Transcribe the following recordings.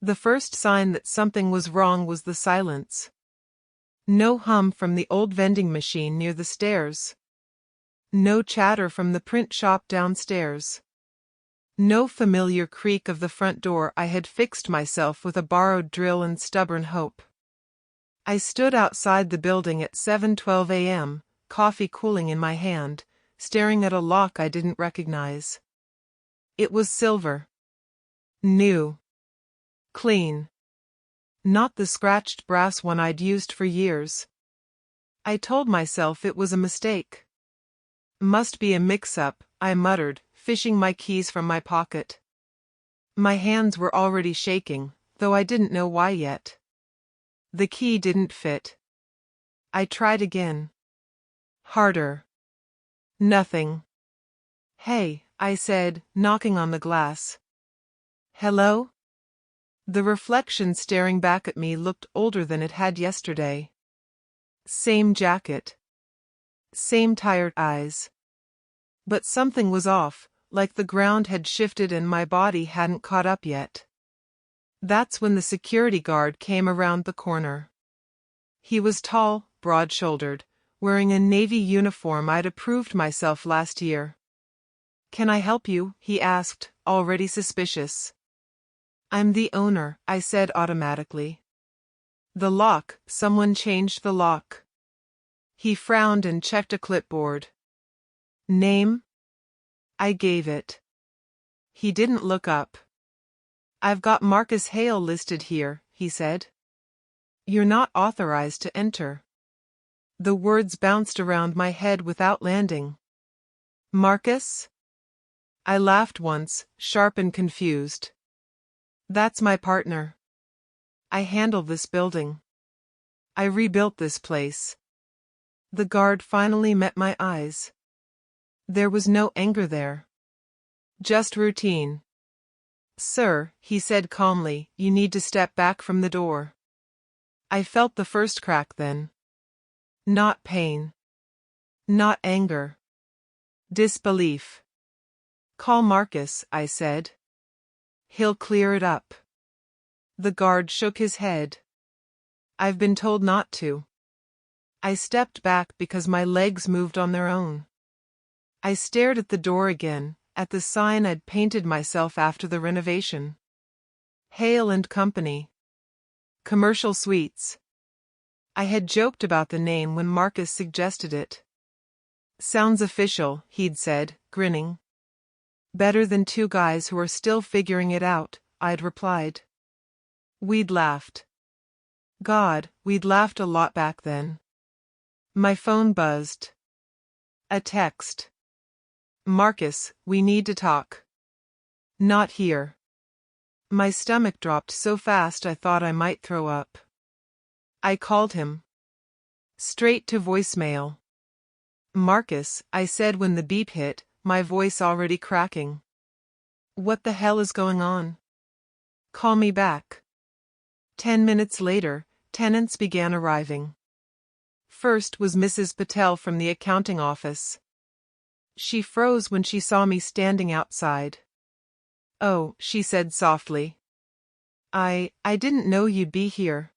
The first sign that something was wrong was the silence. No hum from the old vending machine near the stairs. No chatter from the print shop downstairs. No familiar creak of the front door. I had fixed myself with a borrowed drill and stubborn hope. I stood outside the building at 7:12 a.m., coffee cooling in my hand, staring at a lock I didn't recognize. It was silver. New. Clean. Not the scratched brass one I'd used for years. I told myself it was a mistake. Must be a mix-up, I muttered, fishing my keys from my pocket. My hands were already shaking, though I didn't know why yet. The key didn't fit. I tried again. Harder. Nothing. "Hey," I said, knocking on the glass. "Hello?" The reflection staring back at me looked older than it had yesterday. Same jacket. Same tired eyes. But something was off, like the ground had shifted and my body hadn't caught up yet. That's when the security guard came around the corner. He was tall, broad-shouldered, wearing a navy uniform I'd approved myself last year. "Can I help you?" he asked, already suspicious. "I'm the owner," I said automatically. "The lock, someone changed the lock." He frowned and checked a clipboard. "Name?" I gave it. He didn't look up. "I've got Marcus Hale listed here," he said. "You're not authorized to enter." The words bounced around my head without landing. "Marcus?" I laughed once, sharp and confused. "That's my partner. I handle this building. I rebuilt this place." The guard finally met my eyes. There was no anger there. Just routine. "Sir," he said calmly, "you need to step back from the door." I felt the first crack then. Not pain. Not anger. Disbelief. "Call Marcus," I said. "He'll clear it up." The guard shook his head. "I've been told not to." I stepped back because my legs moved on their own. I stared at the door again, at the sign I'd painted myself after the renovation. Hale and Company. Commercial Suites. I had joked about the name when Marcus suggested it. "Sounds official," he'd said, grinning. "Better than two guys who are still figuring it out," I'd replied. We'd laughed. God, we'd laughed a lot back then. My phone buzzed. A text. "Marcus, we need to talk." "Not here." My stomach dropped so fast I thought I might throw up. I called him. Straight to voicemail. "Marcus," I said when the beep hit, my voice already cracking. "What the hell is going on? Call me back." 10 minutes later, tenants began arriving. First was Mrs. Patel from the accounting office. She froze when she saw me standing outside. "Oh," she said softly. I didn't know you'd be here."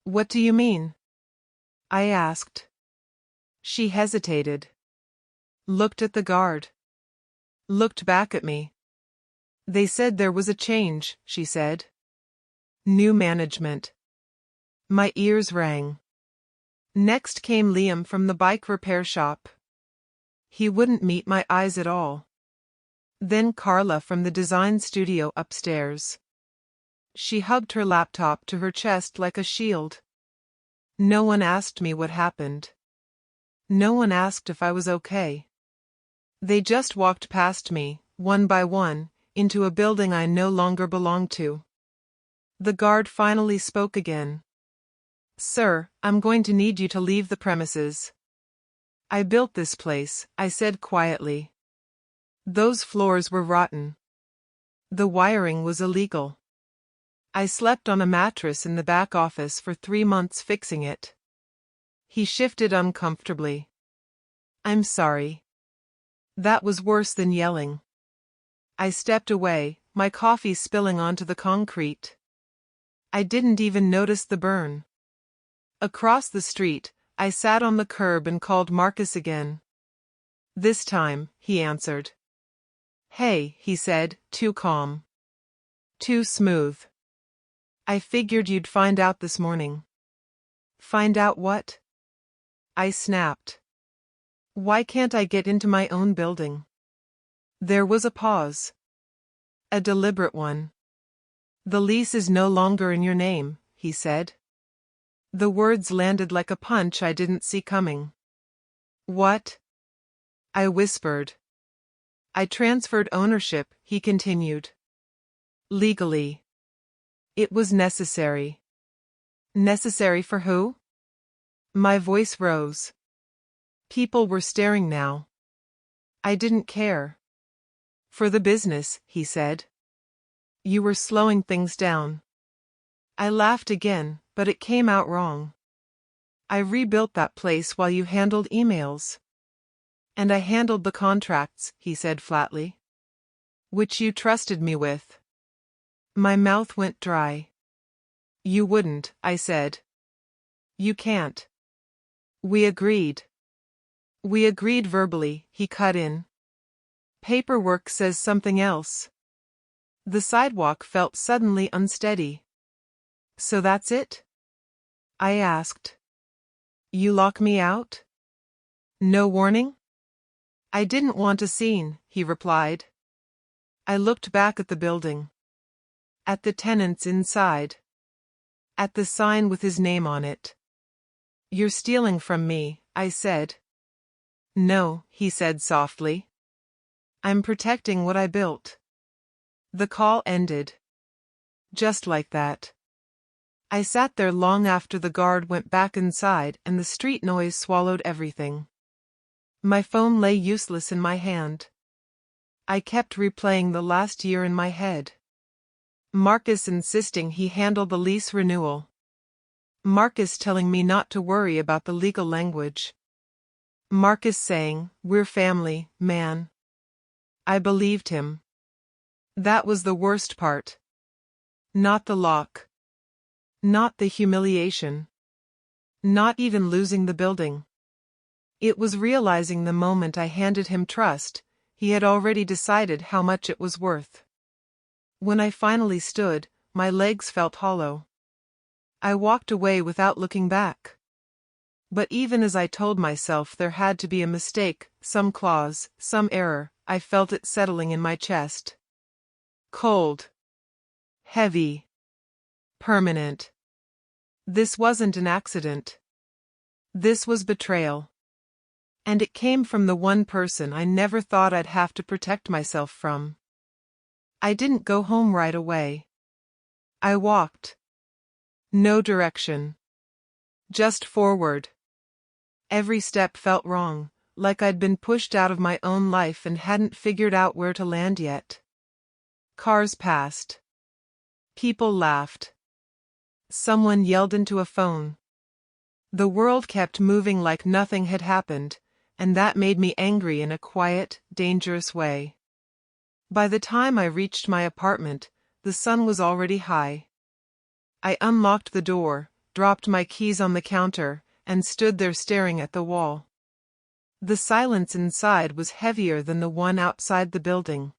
"What do you mean?" I asked. She hesitated. Looked at the guard. Looked back at me. "They said there was a change," she said. "New management." My ears rang. Next came Liam from the bike repair shop. He wouldn't meet my eyes at all. Then Carla from the design studio upstairs. She hugged her laptop to her chest like a shield. No one asked me what happened. No one asked if I was okay. They just walked past me, one by one, into a building I no longer belonged to. The guard finally spoke again. "Sir, I'm going to need you to leave the premises." "I built this place," I said quietly. "Those floors were rotten. The wiring was illegal. I slept on a mattress in the back office for 3 months fixing it." He shifted uncomfortably. "I'm sorry." That was worse than yelling. I stepped away, my coffee spilling onto the concrete. I didn't even notice the burn. Across the street, I sat on the curb and called Marcus again. This time, he answered. Hey, he said, too calm. Too smooth. I figured you'd find out this morning. Find out what? I snapped. Why can't I get into my own building? There was a pause. A deliberate one. The lease is no longer in your name, he said. The words landed like a punch I didn't see coming. What? I whispered. I transferred ownership, he continued. Legally. It was necessary. Necessary for who? My voice rose. People were staring now. I didn't care. For the business, he said. You were slowing things down. I laughed again, but it came out wrong. I rebuilt that place while you handled emails. And I handled the contracts, he said flatly. Which you trusted me with. My mouth went dry. You wouldn't, I said. You can't. We agreed. We agreed verbally, he cut in. Paperwork says something else. The sidewalk felt suddenly unsteady. So that's it? I asked. You lock me out? No warning? I didn't want a scene, he replied. I looked back at the building. At the tenants inside. At the sign with his name on it. You're stealing from me, I said. No, he said softly. I'm protecting what I built. The call ended. Just like that. I sat there long after the guard went back inside and the street noise swallowed everything. My phone lay useless in my hand. I kept replaying the last year in my head. Marcus insisting he handle the lease renewal. Marcus telling me not to worry about the legal language. Marcus saying, we're family, man. I believed him. That was the worst part. Not the lock. Not the humiliation. Not even losing the building. It was realizing the moment I handed him trust, he had already decided how much it was worth. When I finally stood, my legs felt hollow. I walked away without looking back. But even as I told myself there had to be a mistake, some clause, some error, I felt it settling in my chest. Cold. Heavy. Permanent. This wasn't an accident. This was betrayal. And it came from the one person I never thought I'd have to protect myself from. I didn't go home right away. I walked. No direction. Just forward. Every step felt wrong, like I'd been pushed out of my own life and hadn't figured out where to land yet. Cars passed. People laughed. Someone yelled into a phone. The world kept moving like nothing had happened, and that made me angry in a quiet, dangerous way. By the time I reached my apartment, the sun was already high. I unlocked the door, dropped my keys on the counter, and stood there staring at the wall. The silence inside was heavier than the one outside the building.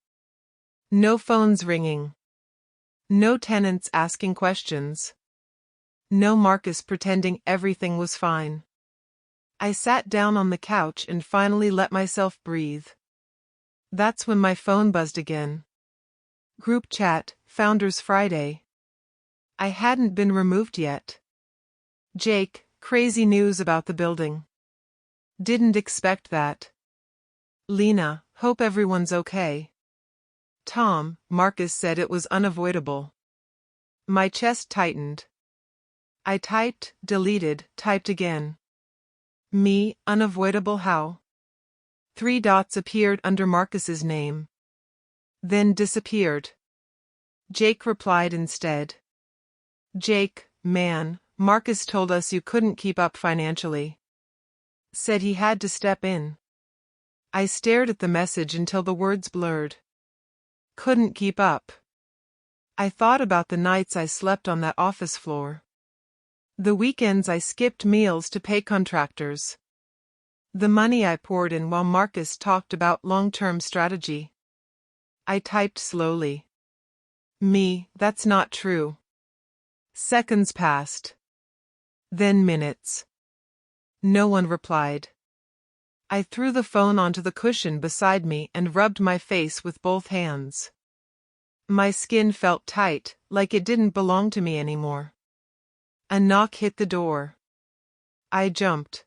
No phones ringing. No tenants asking questions. No Marcus pretending everything was fine. I sat down on the couch and finally let myself breathe. That's when my phone buzzed again. Group chat, Founders Friday. I hadn't been removed yet. Jake, crazy news about the building. Didn't expect that. Lena, hope everyone's okay. Tom, Marcus said it was unavoidable. My chest tightened. I typed, deleted, typed again. Me, unavoidable how? 3 dots appeared under Marcus's name. Then disappeared. Jake replied instead. Jake, man, Marcus told us you couldn't keep up financially. Said he had to step in. I stared at the message until the words blurred. Couldn't keep up. I thought about the nights I slept on that office floor. The weekends I skipped meals to pay contractors. The money I poured in while Marcus talked about long-term strategy. I typed slowly. Me, that's not true. Seconds passed. Then minutes. No one replied. I threw the phone onto the cushion beside me and rubbed my face with both hands. My skin felt tight, like it didn't belong to me anymore. A knock hit the door. I jumped.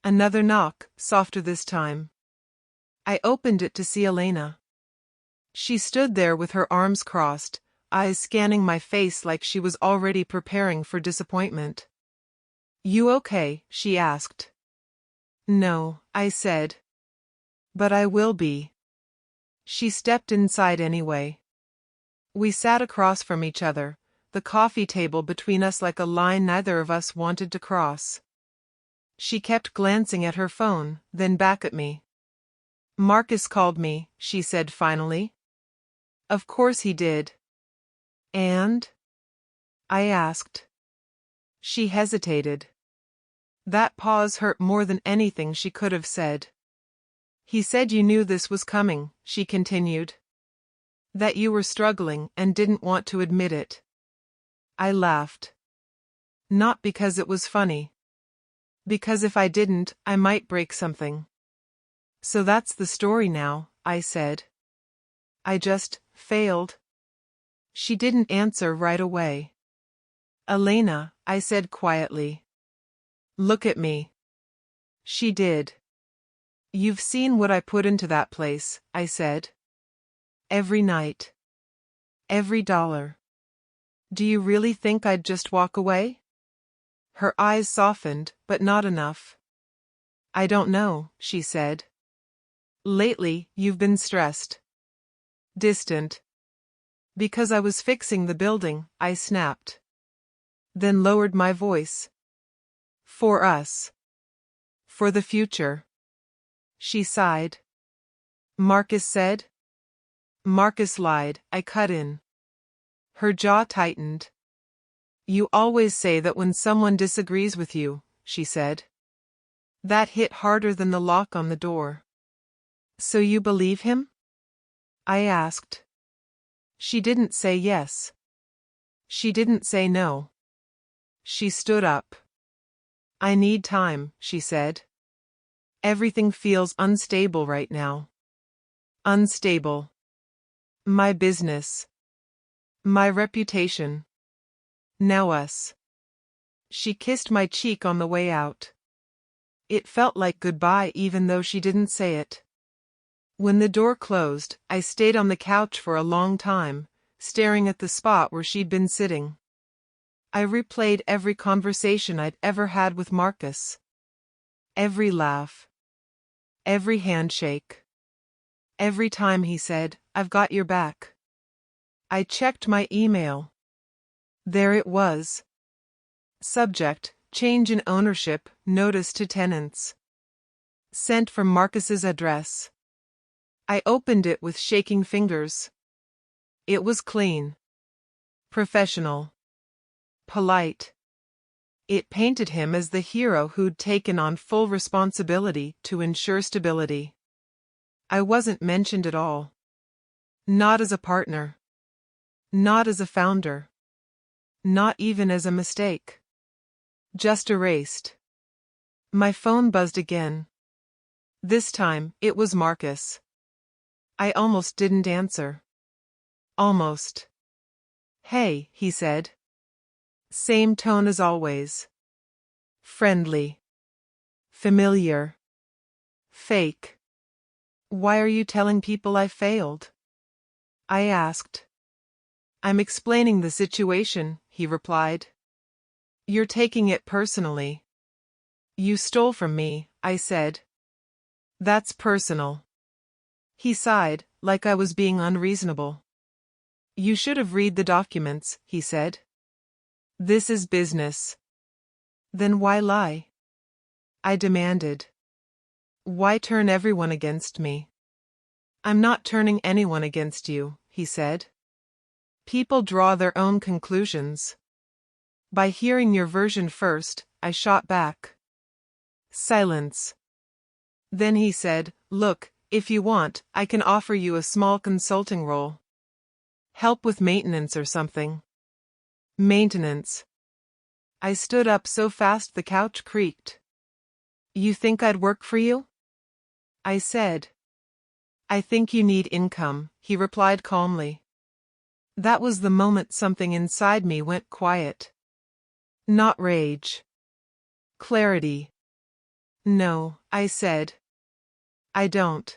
Another knock, softer this time. I opened it to see Elena. She stood there with her arms crossed, eyes scanning my face like she was already preparing for disappointment. "You okay?" she asked. "No," I said. "But I will be." She stepped inside anyway. We sat across from each other, the coffee table between us like a line neither of us wanted to cross. She kept glancing at her phone, then back at me. "Marcus called me," she said finally. "Of course he did." "And?" I asked. She hesitated. That pause hurt more than anything she could have said. "He said you knew this was coming," she continued. "That you were struggling and didn't want to admit it." I laughed. Not because it was funny. Because if I didn't, I might break something. "So that's the story now," I said. "I just failed." She didn't answer right away. "Elena," I said quietly. "Look at me." She did. "You've seen what I put into that place," I said. "Every night. Every dollar. Do you really think I'd just walk away?" Her eyes softened, but not enough. "I don't know," she said. "Lately, you've been stressed. Distant." "Because I was fixing the building," I snapped. Then lowered my voice. "For us. For the future." She sighed. "Marcus said?" "Marcus lied," I cut in. Her jaw tightened. "You always say that when someone disagrees with you," she said. That hit harder than the lock on the door. "So you believe him?" I asked. She didn't say yes. She didn't say no. She stood up. "I need time," she said. "Everything feels unstable right now." Unstable. My business. My reputation. Now us. She kissed my cheek on the way out. It felt like goodbye even though she didn't say it. When the door closed, I stayed on the couch for a long time, staring at the spot where she'd been sitting. I replayed every conversation I'd ever had with Marcus. Every laugh. Every handshake. Every time he said, "I've got your back." I checked my email. There it was. Subject, change in ownership, notice to tenants. Sent from Marcus's address. I opened it with shaking fingers. It was clean. Professional. Polite. It painted him as the hero who'd taken on full responsibility to ensure stability. I wasn't mentioned at all. Not as a partner. Not as a founder. Not even as a mistake. Just erased. My phone buzzed again. This time, it was Marcus. I almost didn't answer. Almost. "Hey," he said. Same tone as always. Friendly. Familiar. Fake. "Why are you telling people I failed?" I asked. "I'm explaining the situation," he replied. "You're taking it personally." "You stole from me," I said. "That's personal." He sighed, like I was being unreasonable. "You should have read the documents," he said. "This is business." "Then why lie?" I demanded. "Why turn everyone against me?" "I'm not turning anyone against you," he said. People draw their own conclusions. By hearing your version first, I shot back. Silence. Then he said, "Look, if you want, I can offer you a small consulting role. Help with maintenance or something." Maintenance. I stood up so fast the couch creaked. "You think I'd work for you?" I said. "I think you need income," he replied calmly. That was the moment something inside me went quiet. Not rage. Clarity. "No," I said. "I don't."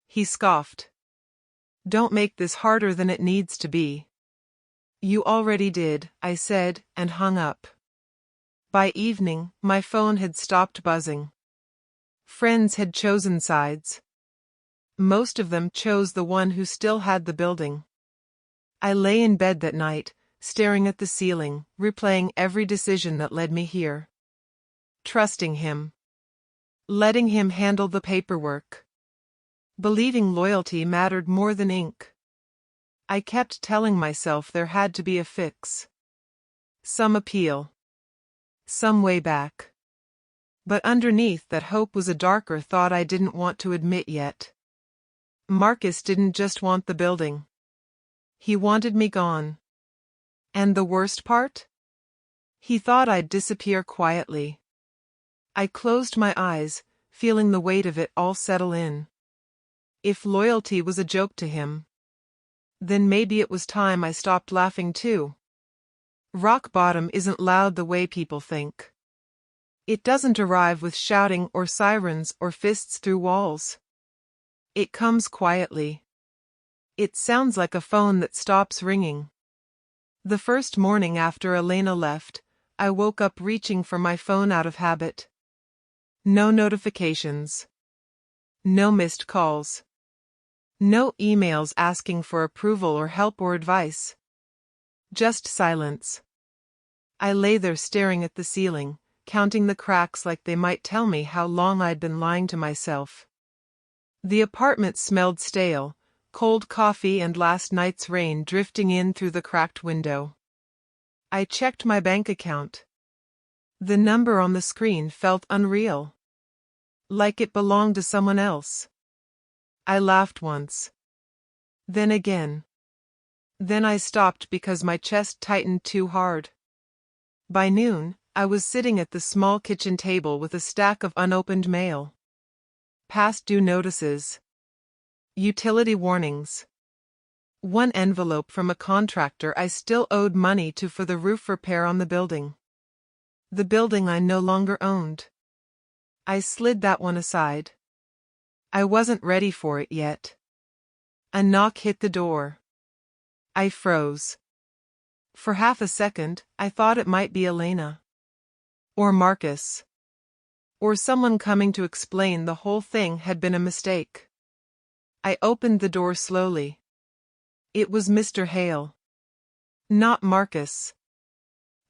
He scoffed. "Don't make this harder than it needs to be." "You already did," I said, and hung up. By evening, my phone had stopped buzzing. Friends had chosen sides. Most of them chose the one who still had the building. I lay in bed that night, staring at the ceiling, replaying every decision that led me here. Trusting him. Letting him handle the paperwork. Believing loyalty mattered more than ink. I kept telling myself there had to be a fix. Some appeal. Some way back. But underneath that hope was a darker thought I didn't want to admit yet. Marcus didn't just want the building. He wanted me gone. And the worst part? He thought I'd disappear quietly. I closed my eyes, feeling the weight of it all settle in. If loyalty was a joke to him, then maybe it was time I stopped laughing too. Rock bottom isn't loud the way people think. It doesn't arrive with shouting or sirens or fists through walls. It comes quietly. It sounds like a phone that stops ringing. The first morning after Elena left, I woke up reaching for my phone out of habit. No notifications. No missed calls. No emails asking for approval or help or advice. Just silence. I lay there staring at the ceiling, counting the cracks like they might tell me how long I'd been lying to myself. The apartment smelled stale, cold coffee and last night's rain drifting in through the cracked window. I checked my bank account. The number on the screen felt unreal. Like it belonged to someone else. I laughed once. Then again. Then I stopped because my chest tightened too hard. By noon, I was sitting at the small kitchen table with a stack of unopened mail. Past due notices. Utility warnings. One envelope from a contractor I still owed money to for the roof repair on the building. The building I no longer owned. I slid that one aside. I wasn't ready for it yet. A knock hit the door. I froze. For half a second, I thought it might be Elena. Or Marcus. Or someone coming to explain the whole thing had been a mistake. I opened the door slowly. It was Mr. Hale. Not Marcus.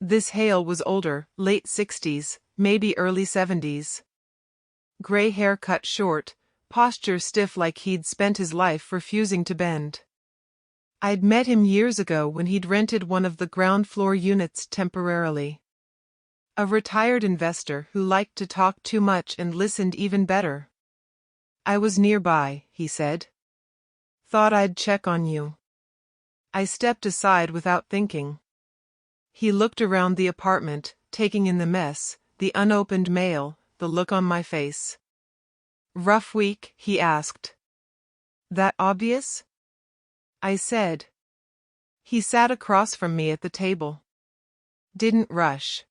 This Hale was older, late 60s, maybe early 70s. Gray hair cut short, posture stiff like he'd spent his life refusing to bend. I'd met him years ago when he'd rented one of the ground floor units temporarily. A retired investor who liked to talk too much and listened even better. "I was nearby," he said. "Thought I'd check on you." I stepped aside without thinking. He looked around the apartment, taking in the mess, the unopened mail, the look on my face. "Rough week?" he asked. "That obvious?" I said. He sat across from me at the table. Didn't rush.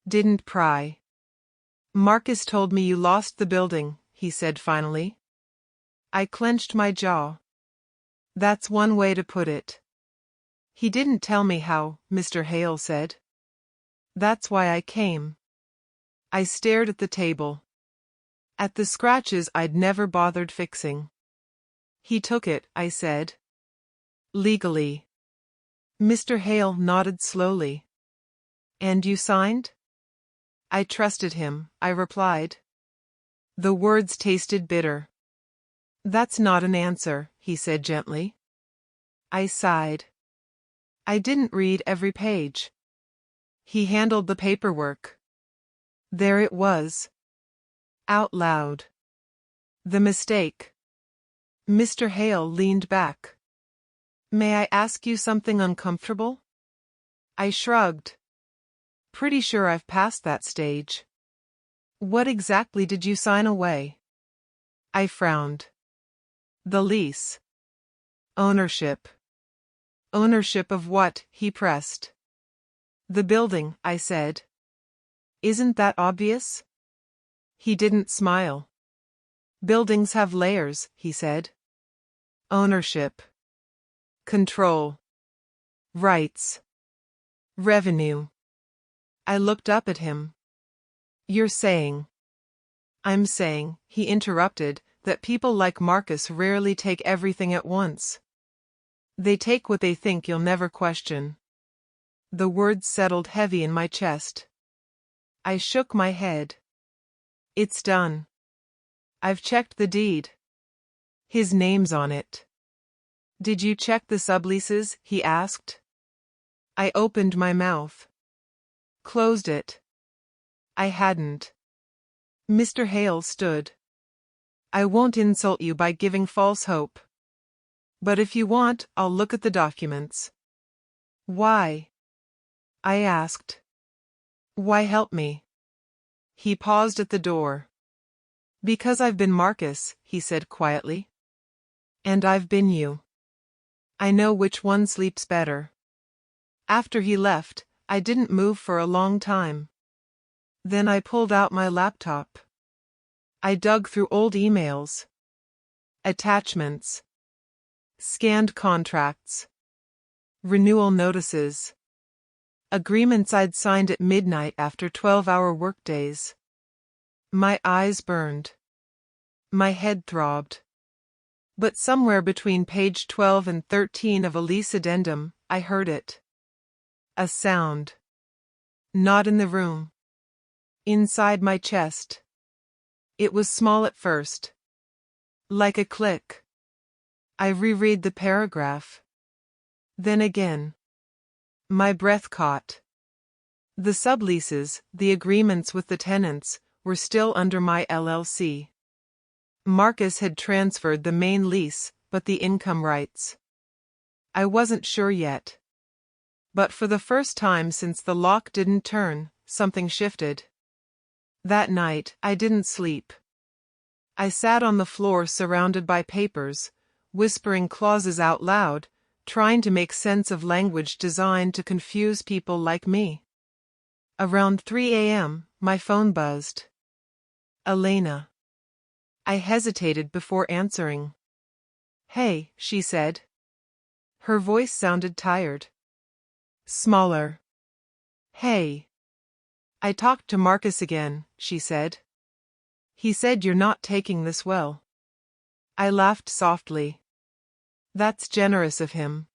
Didn't pry. "Marcus told me you lost the building," he said finally. I clenched my jaw. That's one way to put it. "He didn't tell me how," Mr. Hale said. "That's why I came." I stared at the table. At the scratches I'd never bothered fixing. "He took it," I said. "Legally." Mr. Hale nodded slowly. "And you signed?" "I trusted him," I replied. The words tasted bitter. "That's not an answer," he said gently. I sighed. I didn't read every page. He handled the paperwork. There it was. Out loud. The mistake. Mr. Hale leaned back. May I ask you something uncomfortable? I shrugged. Pretty sure I've passed that stage. What exactly did you sign away? I frowned. The lease. Ownership. Ownership of what? He pressed. The building, I said. Isn't that obvious? He didn't smile. Buildings have layers, he said. Ownership. Control. Rights. Revenue. I looked up at him. You're saying. I'm saying, he interrupted, that people like Marcus rarely take everything at once. They take what they think you'll never question. The words settled heavy in my chest. I shook my head. It's done. I've checked the deed. His name's on it. Did you check the subleases? He asked. I opened my mouth. Closed it. I hadn't. Mr. Hale stood. I won't insult you by giving false hope. But if you want, I'll look at the documents. Why? I asked. Why help me? He paused at the door. Because I've been Marcus, he said quietly. And I've been you. I know which one sleeps better. After he left, I didn't move for a long time. Then I pulled out my laptop. I dug through old emails. Attachments. Scanned contracts. Renewal notices. Agreements I'd signed at midnight after 12-hour workdays. My eyes burned. My head throbbed. But somewhere between page 12 and 13 of a lease addendum, I heard it. A sound. Not in the room. Inside my chest. It was small at first. Like a click. I reread the paragraph. Then again. My breath caught. The subleases, the agreements with the tenants, were still under my LLC. Marcus had transferred the main lease, but the income rights. I wasn't sure yet. But for the first time since the lock didn't turn, something shifted. That night, I didn't sleep. I sat on the floor surrounded by papers, whispering clauses out loud, trying to make sense of language designed to confuse people like me. Around 3 a.m., my phone buzzed. Elena. I hesitated before answering. Hey, she said. Her voice sounded tired. Smaller. Hey. I talked to Marcus again, she said. He said you're not taking this well. I laughed softly. That's generous of him.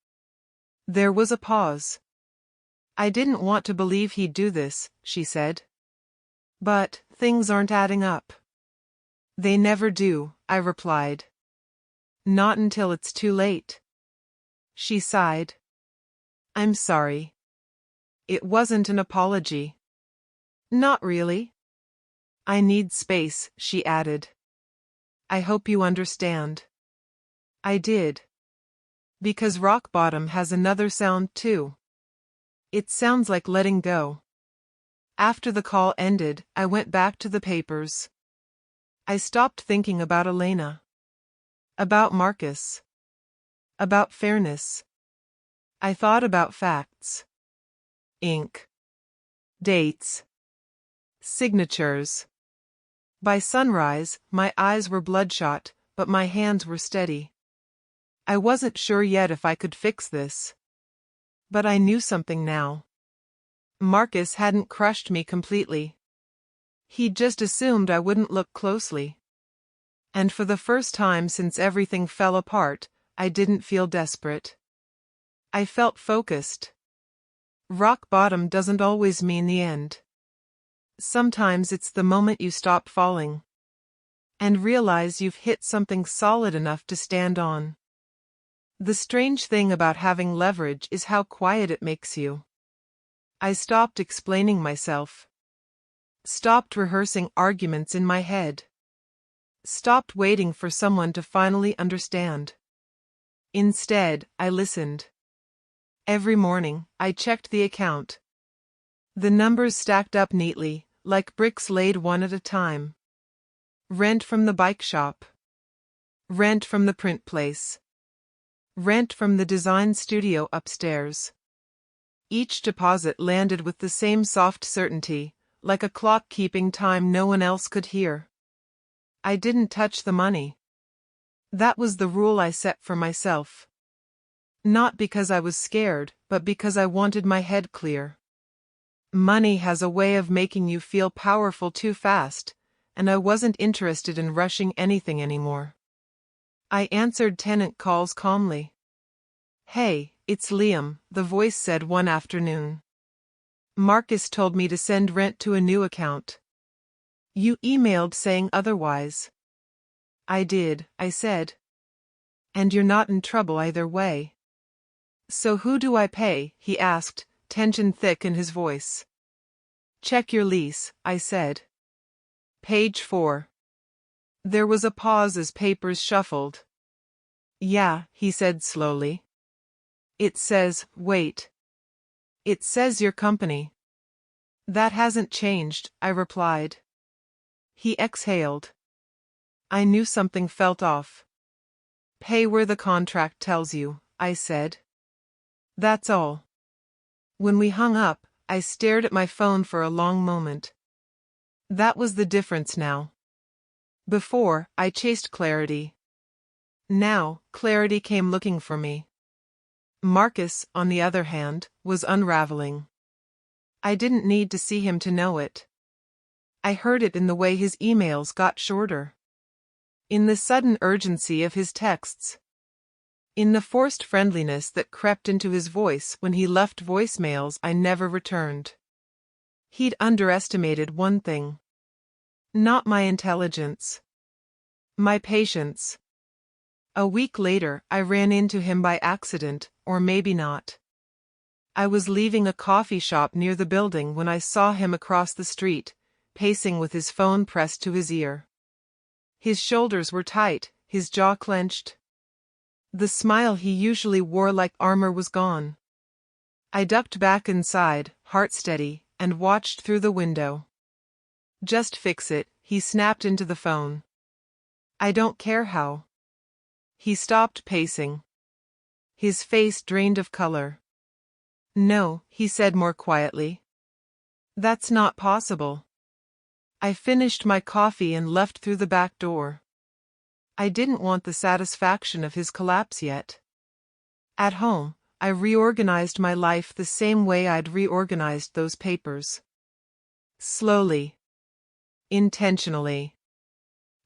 There was a pause. I didn't want to believe he'd do this, she said. But things aren't adding up. They never do, I replied. Not until it's too late. She sighed. I'm sorry. It wasn't an apology. Not really. I need space, she added. I hope you understand. I did. Because rock bottom has another sound too. It sounds like letting go. After the call ended, I went back to the papers. I stopped thinking about Elena. About Marcus. About fairness. I thought about facts. Ink. Dates. Signatures. By sunrise, my eyes were bloodshot, but my hands were steady. I wasn't sure yet if I could fix this. But I knew something now. Marcus hadn't crushed me completely. He'd just assumed I wouldn't look closely. And for the first time since everything fell apart, I didn't feel desperate. I felt focused. Rock bottom doesn't always mean the end. Sometimes it's the moment you stop falling. And realize you've hit something solid enough to stand on. The strange thing about having leverage is how quiet it makes you. I stopped explaining myself. Stopped rehearsing arguments in my head. Stopped waiting for someone to finally understand. Instead, I listened. Every morning, I checked the account. The numbers stacked up neatly, like bricks laid one at a time. Rent from the bike shop. Rent from the print place. Rent from the design studio upstairs. Each deposit landed with the same soft certainty, like a clock keeping time no one else could hear. I didn't touch the money. That was the rule I set for myself. Not because I was scared, but because I wanted my head clear. Money has a way of making you feel powerful too fast, and I wasn't interested in rushing anything anymore. I answered tenant calls calmly. "Hey, it's Liam," the voice said one afternoon. "Marcus told me to send rent to a new account. You emailed saying otherwise." "I did," I said. "And you're not in trouble either way." "So who do I pay?" he asked, tension thick in his voice. "Check your lease," I said. "Page 4. There was a pause as papers shuffled. "Yeah," he said slowly. "It says, wait. It says your company." "That hasn't changed," I replied. He exhaled. I knew something felt off. "Pay where the contract tells you," I said. "That's all." When we hung up, I stared at my phone for a long moment. That was the difference now. Before, I chased clarity. Now, clarity came looking for me. Marcus, on the other hand, was unraveling. I didn't need to see him to know it. I heard it in the way his emails got shorter. In the sudden urgency of his texts. In the forced friendliness that crept into his voice when he left voicemails I never returned. He'd underestimated one thing. Not my intelligence. My patience. A week later, I ran into him by accident, or maybe not. I was leaving a coffee shop near the building when I saw him across the street, pacing with his phone pressed to his ear. His shoulders were tight, his jaw clenched. The smile he usually wore like armor was gone. I ducked back inside, heart steady, and watched through the window. "Just fix it," he snapped into the phone. "I don't care how." He stopped pacing. His face drained of color. "No," he said more quietly. "That's not possible." I finished my coffee and left through the back door. I didn't want the satisfaction of his collapse yet. At home, I reorganized my life the same way I'd reorganized those papers. Slowly. Intentionally.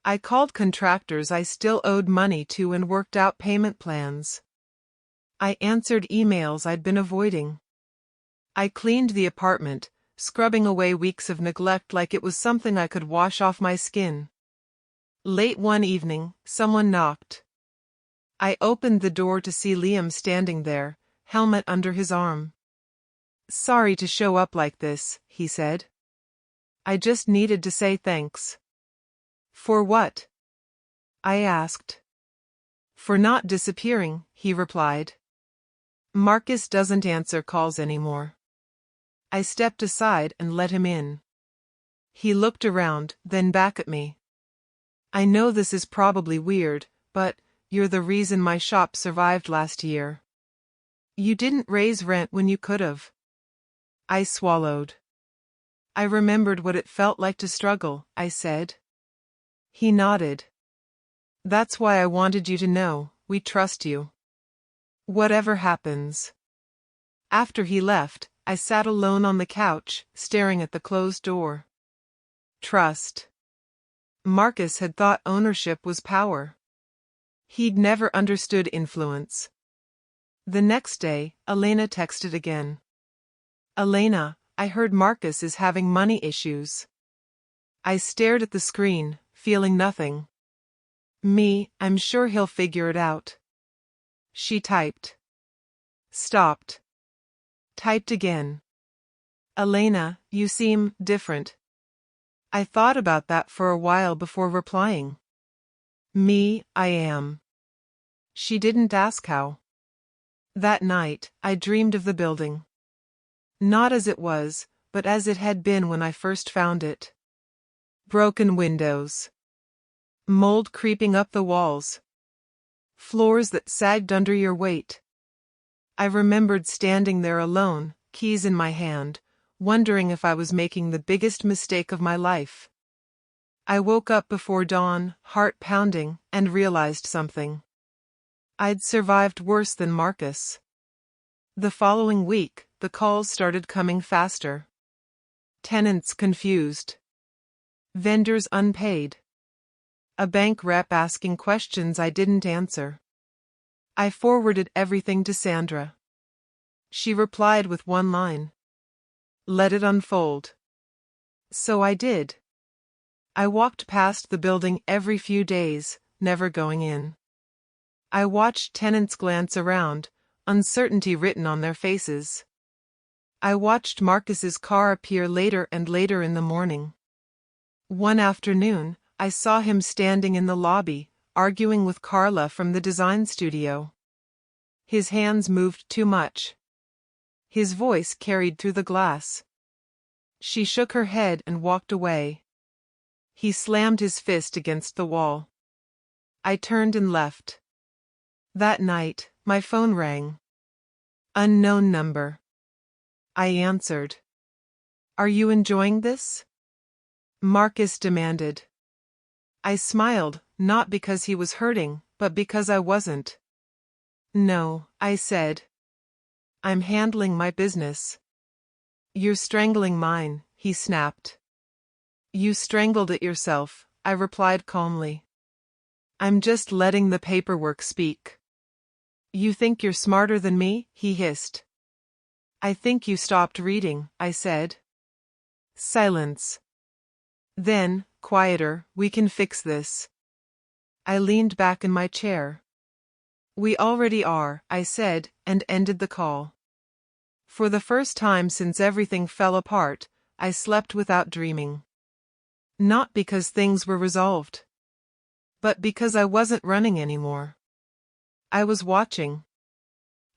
I called contractors I still owed money to and worked out payment plans. I answered emails I'd been avoiding. I cleaned the apartment, scrubbing away weeks of neglect like it was something I could wash off my skin. Late one evening, someone knocked. I opened the door to see Liam standing there, helmet under his arm. "Sorry to show up like this," he said. "I just needed to say thanks." "For what?" I asked. "For not disappearing," he replied. "Marcus doesn't answer calls anymore." I stepped aside and let him in. He looked around, then back at me. "I know this is probably weird, but you're the reason my shop survived last year. You didn't raise rent when you could've." I swallowed. "I remembered what it felt like to struggle," I said. He nodded. "That's why I wanted you to know, we trust you. Whatever happens." After he left, I sat alone on the couch, staring at the closed door. Trust. Marcus had thought ownership was power. He'd never understood influence. The next day, Elena texted again. "Elena, I heard Marcus is having money issues." I stared at the screen, feeling nothing. "Me, I'm sure he'll figure it out." She typed. Stopped. Typed again. Elena, you seem different. I thought about that for a while before replying. Me, I am. She didn't ask how. That night, I dreamed of the building. Not as it was, but as it had been when I first found it. Broken windows. Mold creeping up the walls. Floors that sagged under your weight. I remembered standing there alone, keys in my hand, wondering if I was making the biggest mistake of my life. I woke up before dawn, heart pounding, and realized something. I'd survived worse than Marcus. The following week, the calls started coming faster. Tenants confused. Vendors unpaid. A bank rep asking questions I didn't answer. I forwarded everything to Sandra. She replied with one line. Let it unfold. So I did. I walked past the building every few days, never going in. I watched tenants glance around, uncertainty written on their faces. I watched Marcus's car appear later and later in the morning. One afternoon, I saw him standing in the lobby, arguing with Carla from the design studio. His hands moved too much. His voice carried through the glass. She shook her head and walked away. He slammed his fist against the wall. I turned and left. That night, my phone rang. Unknown number. I answered. Are you enjoying this? Marcus demanded. I smiled, not because he was hurting, but because I wasn't. No, I said. I'm handling my business. You're strangling mine, he snapped. You strangled it yourself, I replied calmly. I'm just letting the paperwork speak. You think you're smarter than me? He hissed. I think you stopped reading, I said. Silence. Then, quieter, we can fix this. I leaned back in my chair. We already are, I said, and ended the call. For the first time since everything fell apart, I slept without dreaming. Not because things were resolved, but because I wasn't running anymore. I was watching.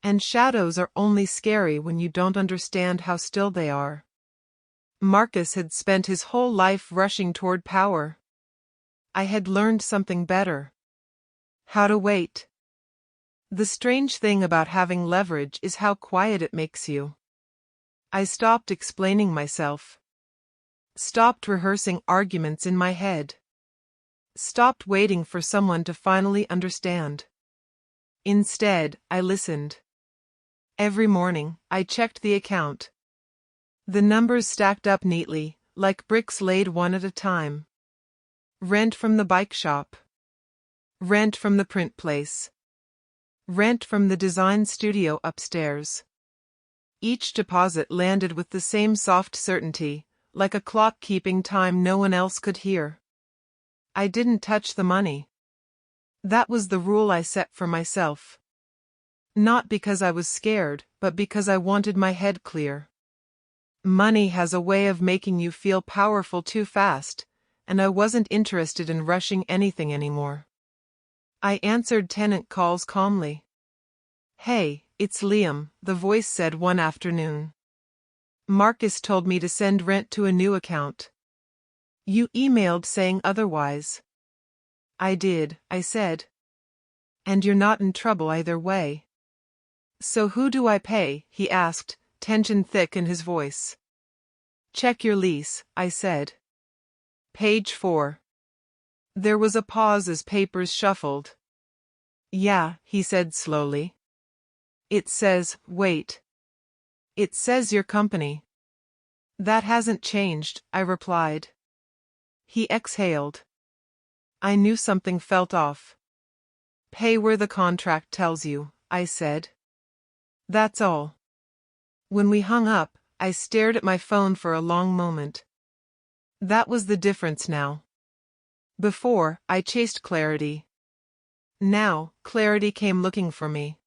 And shadows are only scary when you don't understand how still they are. Marcus had spent his whole life rushing toward power. I had learned something better. How to wait. The strange thing about having leverage is how quiet it makes you. I stopped explaining myself. Stopped rehearsing arguments in my head. Stopped waiting for someone to finally understand. Instead, I listened. Every morning, I checked the account. The numbers stacked up neatly, like bricks laid one at a time. Rent from the bike shop. Rent from the print place. Rent from the design studio upstairs. Each deposit landed with the same soft certainty, like a clock keeping time no one else could hear. I didn't touch the money. That was the rule I set for myself. Not because I was scared, but because I wanted my head clear. Money has a way of making you feel powerful too fast, and I wasn't interested in rushing anything anymore. I answered tenant calls calmly. Hey, it's Liam, the voice said one afternoon. Marcus told me to send rent to a new account. You emailed saying otherwise. I did, I said. And you're not in trouble either way. So who do I pay? He asked, tension thick in his voice. Check your lease, I said. Page 4. There was a pause as papers shuffled. Yeah, he said slowly. It says, wait. It says your company. That hasn't changed, I replied. He exhaled. I knew something felt off. Pay where the contract tells you, I said. That's all. When we hung up, I stared at my phone for a long moment. That was the difference now. Before, I chased clarity. Now, clarity came looking for me.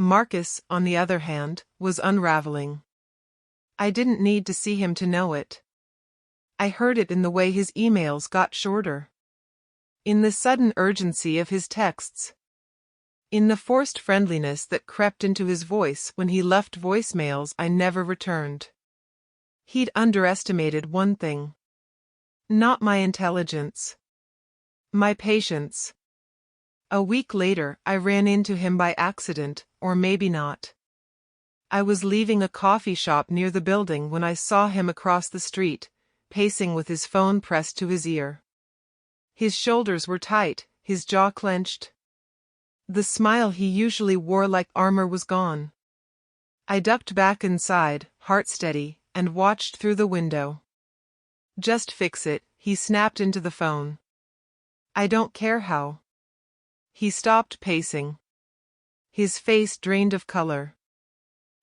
Marcus, on the other hand, was unraveling. I didn't need to see him to know it. I heard it in the way his emails got shorter. In the sudden urgency of his texts. In the forced friendliness that crept into his voice when he left voicemails I never returned. He'd underestimated one thing. Not my intelligence. My patience. A week later, I ran into him by accident, or maybe not. I was leaving a coffee shop near the building when I saw him across the street, pacing with his phone pressed to his ear. His shoulders were tight, his jaw clenched. The smile he usually wore like armor was gone. I ducked back inside, heart steady, and watched through the window. Just fix it, he snapped into the phone. I don't care how. He stopped pacing. His face drained of color.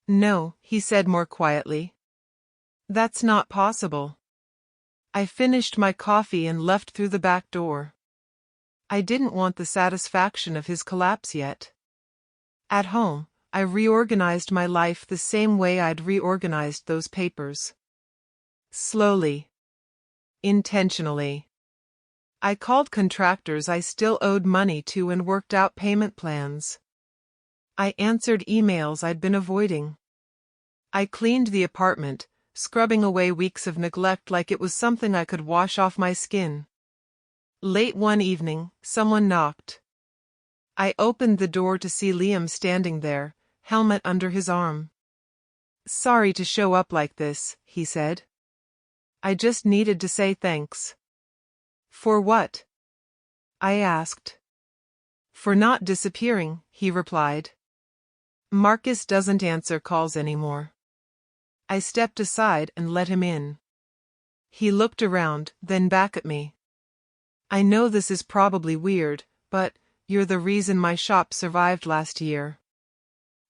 No, he said more quietly. That's not possible. I finished my coffee and left through the back door. I didn't want the satisfaction of his collapse yet. At home, I reorganized my life the same way I'd reorganized those papers. Slowly. Intentionally. I called contractors I still owed money to and worked out payment plans. I answered emails I'd been avoiding. I cleaned the apartment, scrubbing away weeks of neglect like it was something I could wash off my skin. Late one evening, someone knocked. I opened the door to see Liam standing there, helmet under his arm. Sorry to show up like this, he said. I just needed to say thanks. For what? I asked. For not disappearing, he replied. Marcus doesn't answer calls anymore. I stepped aside and let him in. He looked around, then back at me. I know this is probably weird, but you're the reason my shop survived last year.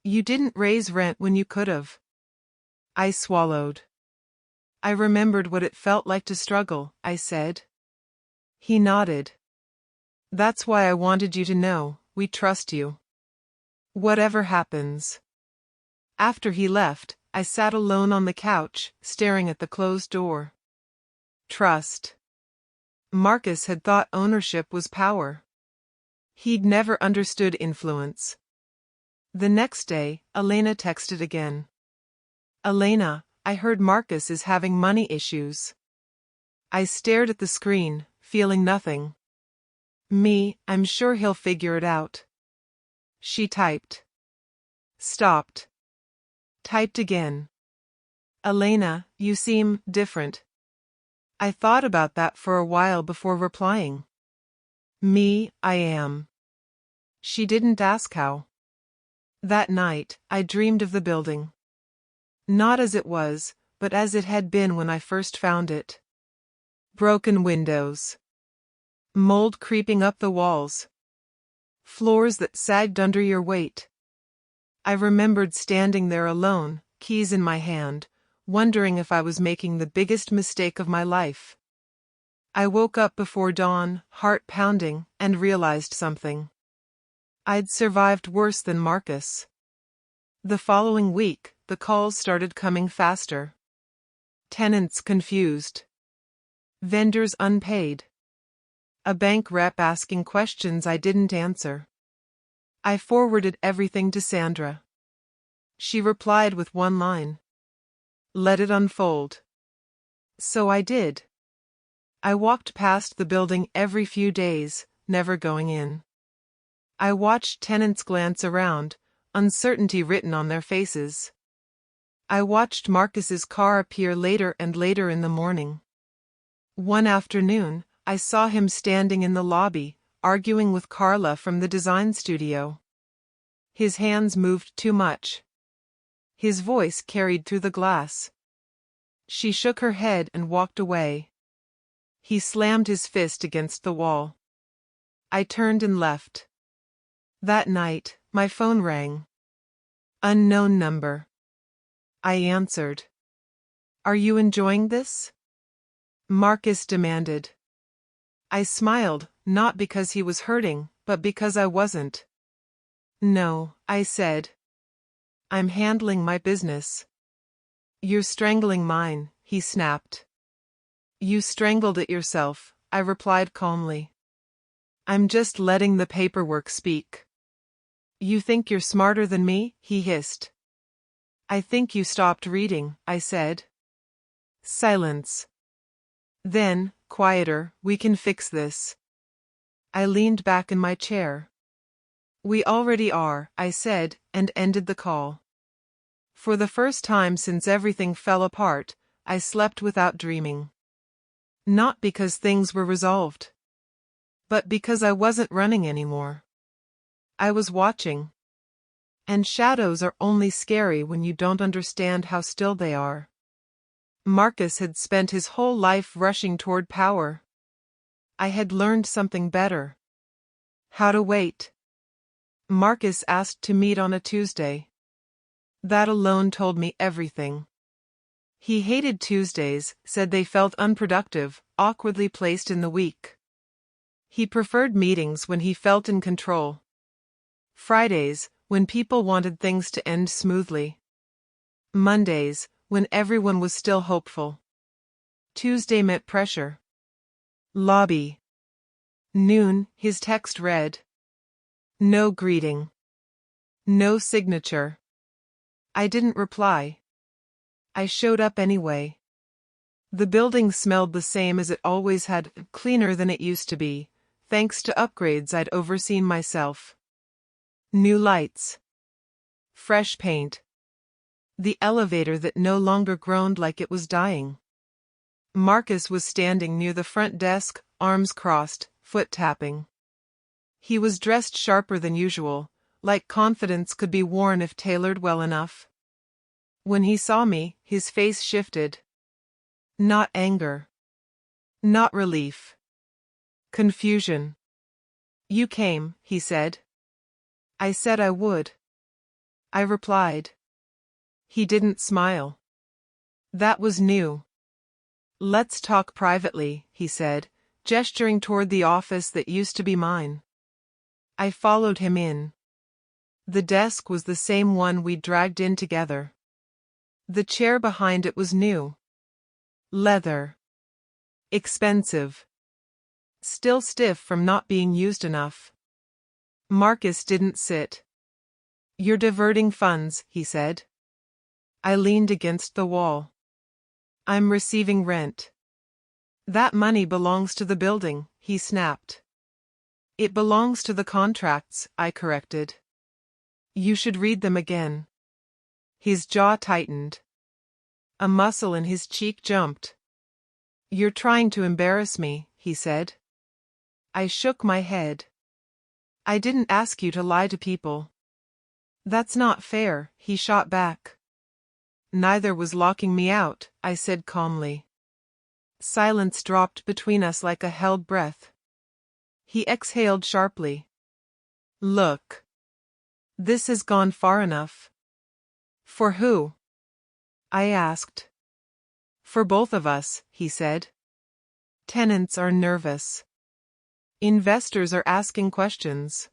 You didn't raise rent when you could have. I swallowed. I remembered what it felt like to struggle, I said. He nodded. That's why I wanted you to know, we trust you. Whatever happens. After he left, I sat alone on the couch, staring at the closed door. Trust. Marcus had thought ownership was power. He'd never understood influence. The next day, Elena texted again. Elena, I heard Marcus is having money issues. I stared at the screen, feeling nothing. I'm sure he'll figure it out. She typed. Stopped. Typed again. Elena, you seem different. I thought about that for a while before replying. I am. She didn't ask how. That night, I dreamed of the building. Not as it was, but as it had been when I first found it. Broken windows. Mold creeping up the walls. Floors that sagged under your weight. I remembered standing there alone, keys in my hand, wondering if I was making the biggest mistake of my life. I woke up before dawn, heart pounding, and realized something. I'd survived worse than Marcus. The following week, the calls started coming faster. Tenants confused. Vendors unpaid. A bank rep asking questions I didn't answer. I forwarded everything to Sandra. She replied with one line. Let it unfold. So I did. I walked past the building every few days, never going in. I watched tenants glance around, uncertainty written on their faces. I watched Marcus's car appear later and later in the morning. One afternoon, I saw him standing in the lobby, arguing with Carla from the design studio. His hands moved too much. His voice carried through the glass. She shook her head and walked away. He slammed his fist against the wall. I turned and left. That night, my phone rang. Unknown number. I answered. Are you enjoying this? Marcus demanded. I smiled, not because he was hurting, but because I wasn't. No, I said. I'm handling my business. You're strangling mine, he snapped. You strangled it yourself, I replied calmly. I'm just letting the paperwork speak. You think you're smarter than me? He hissed. I think you stopped reading, I said. Silence. Then, quieter, we can fix this. I leaned back in my chair. We already are, I said, and ended the call. For the first time since everything fell apart, I slept without dreaming. Not because things were resolved, but because I wasn't running anymore. I was watching. And shadows are only scary when you don't understand how still they are. Marcus had spent his whole life rushing toward power. I had learned something better. How to wait. Marcus asked to meet on a Tuesday. That alone told me everything. He hated Tuesdays, said they felt unproductive, awkwardly placed in the week. He preferred meetings when he felt in control. Fridays, when people wanted things to end smoothly. Mondays, when everyone was still hopeful. Tuesday meant pressure. Lobby. Noon, his text read. No greeting. No signature. I didn't reply. I showed up anyway. The building smelled the same as it always had, cleaner than it used to be, thanks to upgrades I'd overseen myself. New lights. Fresh paint. The elevator that no longer groaned like it was dying. Marcus was standing near the front desk, arms crossed, foot tapping. He was dressed sharper than usual, like confidence could be worn if tailored well enough. When he saw me, his face shifted. Not anger. Not relief. Confusion. You came, he said. I said I would. I replied. He didn't smile. That was new. Let's talk privately, he said, gesturing toward the office that used to be mine. I followed him in. The desk was the same one we'd dragged in together. The chair behind it was new. Leather. Expensive. Still stiff from not being used enough. Marcus didn't sit. You're diverting funds, he said. I leaned against the wall. I'm receiving rent. That money belongs to the building, he snapped. It belongs to the contracts, I corrected. You should read them again. His jaw tightened. A muscle in his cheek jumped. You're trying to embarrass me, he said. I shook my head. I didn't ask you to lie to people. That's not fair, he shot back. Neither was locking me out, I said calmly. Silence dropped between us like a held breath. He exhaled sharply. Look. This has gone far enough. For who? I asked. For both of us, he said. Tenants are nervous. Investors are asking questions.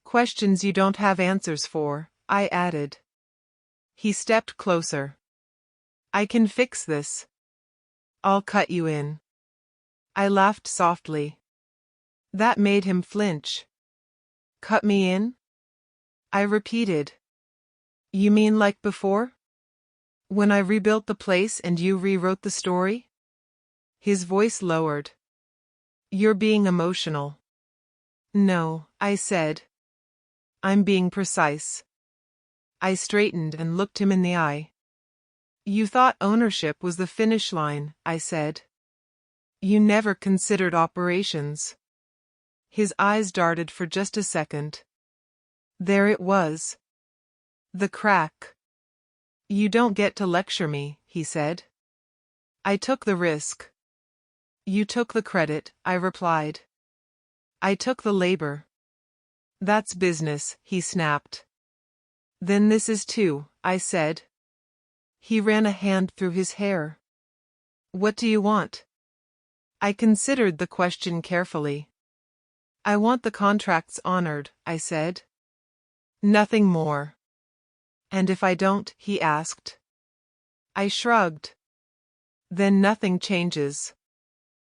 Questions you don't have answers for, I added. He stepped closer. I can fix this. I'll cut you in. I laughed softly. That made him flinch. Cut me in? I repeated. You mean like before? When I rebuilt the place and you rewrote the story? His voice lowered. You're being emotional. No, I said. I'm being precise. I straightened and looked him in the eye. You thought ownership was the finish line, I said. You never considered operations. His eyes darted for just a second. There it was. The crack. You don't get to lecture me, he said. I took the risk. You took the credit, I replied. I took the labor. That's business, he snapped. Then this is too, I said. He ran a hand through his hair. What do you want? I considered the question carefully. I want the contracts honored, I said. Nothing more. And if I don't? He asked. I shrugged. Then nothing changes.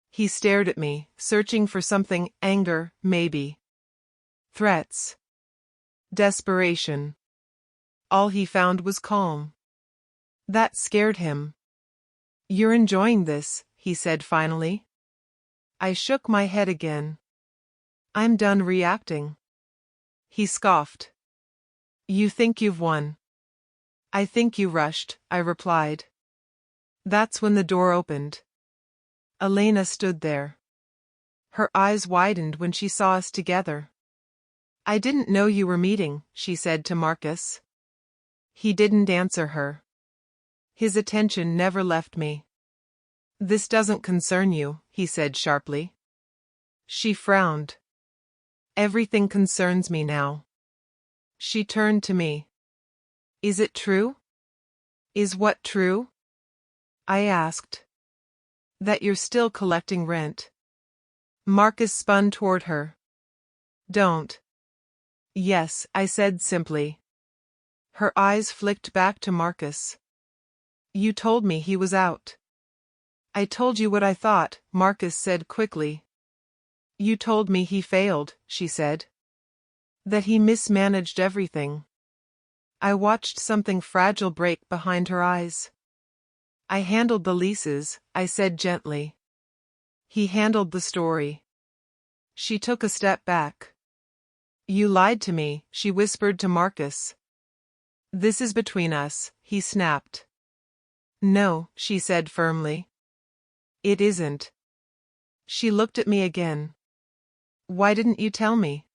He stared at me, searching for something, anger, maybe. Threats. Desperation. All he found was calm. That scared him. You're enjoying this, he said finally. I shook my head again. I'm done reacting. He scoffed. You think you've won. I think you rushed, I replied. That's when the door opened. Elena stood there. Her eyes widened when she saw us together. I didn't know you were meeting, she said to Marcus. He didn't answer her. His attention never left me. This doesn't concern you, he said sharply. She frowned. Everything concerns me now. She turned to me. Is it true? Is what true? I asked. That you're still collecting rent. Marcus spun toward her. Don't. Yes, I said simply. Her eyes flicked back to Marcus. You told me he was out. I told you what I thought, Marcus said quickly. You told me he failed, she said. That he mismanaged everything. I watched something fragile break behind her eyes. I handled the leases, I said gently. He handled the story. She took a step back. You lied to me, she whispered to Marcus. This is between us, he snapped. No, she said firmly. It isn't. She looked at me again. Why didn't you tell me?